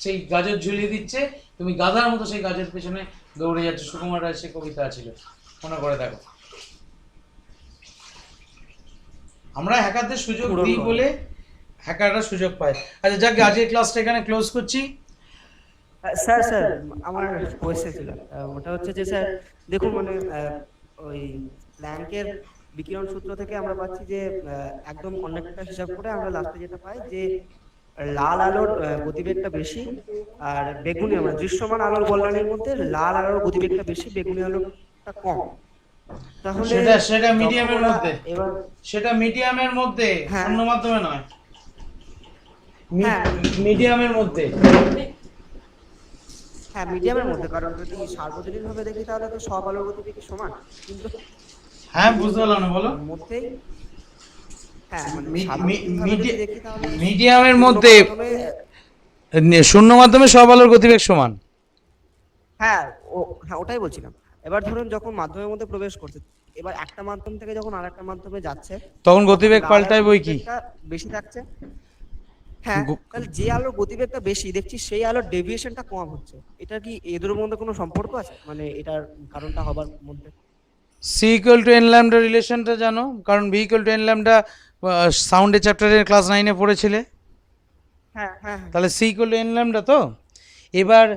সেই গাজর ঝুলিয়ে দিচ্ছে, তুমি গাধার মতো সেই গাজের পেছনে দৌড়ে যাচ্ছে। সুকুমার রায় সে কবিতা ছিল, মনে করে দেখো। আমরা হ্যাকারদের সুযোগ দিই বলে হ্যাকাররা সুযোগ পায়। আচ্ছা যাক, আজকের ক্লাসটা এখানে ক্লোজ করছি। স্যার স্যার আমার কোয়েশ্চেন ছিল, ওটা হচ্ছে যে স্যার দেখুন মানে ওই প্ল্যাঙ্কের বিকিরণ সূত্র থেকে আমরা পাচ্ছি যে একদম অনেকটা হিসাব করে আমরা লাস্টে যেটা পাই যে লাল আলোর গতিবেগটা বেশি, আর বেগুনি আমরা দৃশ্যমান আলোর বলনানির মধ্যে লাল আলোর গতিবেগটা বেশি, বেগুনি আলোটা কম। তাহলে সেটা মিডিয়ামের মধ্যে, এবার সেটা মিডিয়ামের মধ্যে, হ্যাঁ। অন্য মাধ্যমে নয়, হ্যাঁ মিডিয়ামের মধ্যে। হ্যাঁ মিডিয়ামের মধ্যে, কারণ যদি সার্বজনীন ভাবে দেখি তাহলে তো সব আলোর গতিবেগ সমান, কিন্তু হ্যাঁ বুঝতে পারলাম না, বলো। মধ্যেই হ্যাঁ মানে সার্বজনীনভাবে যদি দেখি তাহলে মিডিয়ামের মধ্যে মাধ্যমে শূন্য মাধ্যমে সব আলোর গতিবেগ সমান। হ্যাঁ হ্যাঁ ওটাই বলছিলাম। এবার ধরুন যখন মাধ্যমের মধ্যে প্রবেশ করছে, এবার একটা মাধ্যম থেকে যখন আরেকটা মাধ্যমে যাচ্ছে, তখন গতিবেগ লাল পাল্টায় আলোর বই কি? গতিবেগটা বেশি থাকছে। হ্যাঁ, তাহলে যে আলোর গতিবেগটা বেশি দেখছি সেই আলোর ডেভিয়েশনটা কম হচ্ছে। এটা কি এদের মধ্যে কোনো সম্পর্ক আছে, মানে এটার কারণটা হবার মধ্যে? C equal to N lambda রিলেশনটা জানো? কারণ B equal to N lambda সাউন্ডের চ্যাপ্টারের ক্লাস 9-এ পড়েছিলে। হ্যাঁ হ্যাঁ তাহলে C equal to N lambda. তো এবার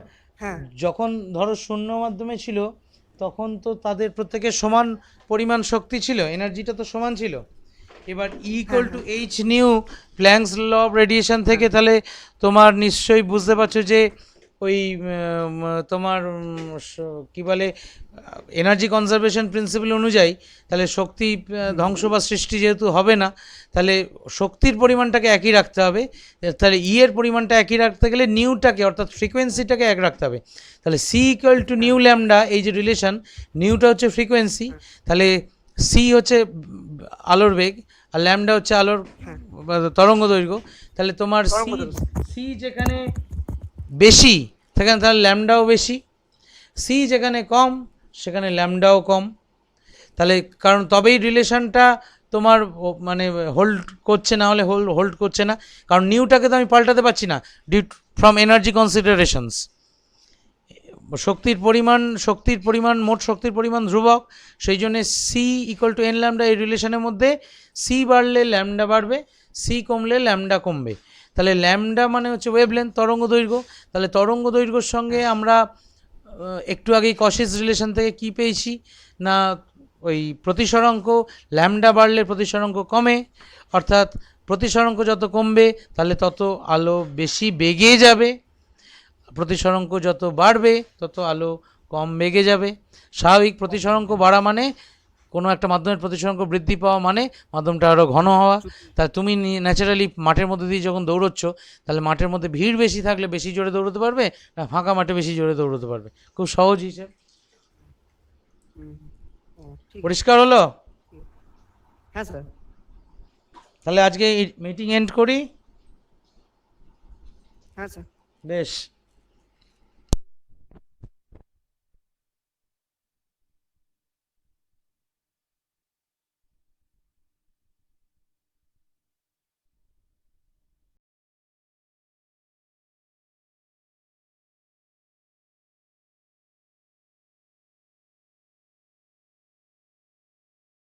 হ্যাঁ যখন ধরো শূন্য মাধ্যমে ছিল, তখন তো তাদের প্রত্যেকের সমান পরিমাণ শক্তি ছিল, এনার্জিটা তো সমান ছিল। এবার equal to H nu, Planck's law of radiation থেকে, তাহলে তোমার নিশ্চয়ই বুঝতে পারছো যে ওই তোমার কি বলে, এনার্জি কনজারভেশন প্রিন্সিপাল অনুযায়ী তাহলে শক্তি ধ্বংস বা সৃষ্টি যেহেতু হবে না, তাহলে শক্তির পরিমাণটাকে একই রাখতে হবে। তাহলে ই এর পরিমাণটা একই রাখতে গেলে নিউটাকে, অর্থাৎ ফ্রিকোয়েন্সিটাকে এক রাখতে হবে। তাহলে C equal to nu lambda, এই যে রিলেশন, নিউটা হচ্ছে ফ্রিকোয়েন্সি, তাহলে সি হচ্ছে আলোর বেগ, আর ল্যামডা হচ্ছে আলোর তরঙ্গ দৈর্ঘ্য। তাহলে তোমার সি যেখানে বেশি সেখানে তাহলে ল্যামডাও বেশি, সি যেখানে কম সেখানে ল্যামডাও কম। তাহলে কারণ তবেই রিলেশনটা তোমার মানে হোল্ড করছে, না হলে হোল্ড করছে না। কারণ নিউটাকে তো আমি পাল্টাতে পারছি না ডিউ ফ্রম এনার্জি কনসিডারেশনস। শক্তির পরিমাণ মোট শক্তির পরিমাণ ধ্রুবক, সেই জন্যে C equal to N lambda, এই রিলেশনের মধ্যে সি বাড়লে ল্যামডা বাড়বে, সি কমলে ল্যামডা কমবে। তাহলে ল্যামডা মানে হচ্ছে ওয়েভলেন্থ, তরঙ্গ দৈর্ঘ্য। তাহলে তরঙ্গ দৈর্ঘ্যর সঙ্গে আমরা একটু আগেই কশিস রিলেশন থেকে কি পেয়েছি না, ওই প্রতিসরাঙ্ক ল্যামডা বাড়লে প্রতিসরাঙ্ক কমে, অর্থাৎ প্রতিসরাঙ্ক যত কমবে তাহলে তত আলো বেশি বেগে যাবে, প্রতিসরাঙ্ক যত বাড়বে তত আলো কম বেগে যাবে। স্বাভাবিক প্রতিসরাঙ্ক বাড়া মানে কোনো একটা মাধ্যমের প্রতিসরাঙ্ক বৃদ্ধি পাওয়া মানে মাধ্যমটা আরও ঘন হওয়া। তাই তুমি ন্যাচারালি মাঠের মধ্যে দিয়ে যখন দৌড়চ্ছ, তাহলে মাঠের মধ্যে ভিড় বেশি থাকলে বেশি জোরে দৌড়তে পারবে, না ফাঁকা মাঠে বেশি জোরে দৌড়তে পারবে? খুব সহজ হিসেব। পরিষ্কার হলো? হ্যাঁ স্যার। তাহলে আজকে মিটিং এন্ড করি। হ্যাঁ স্যার। বেশ।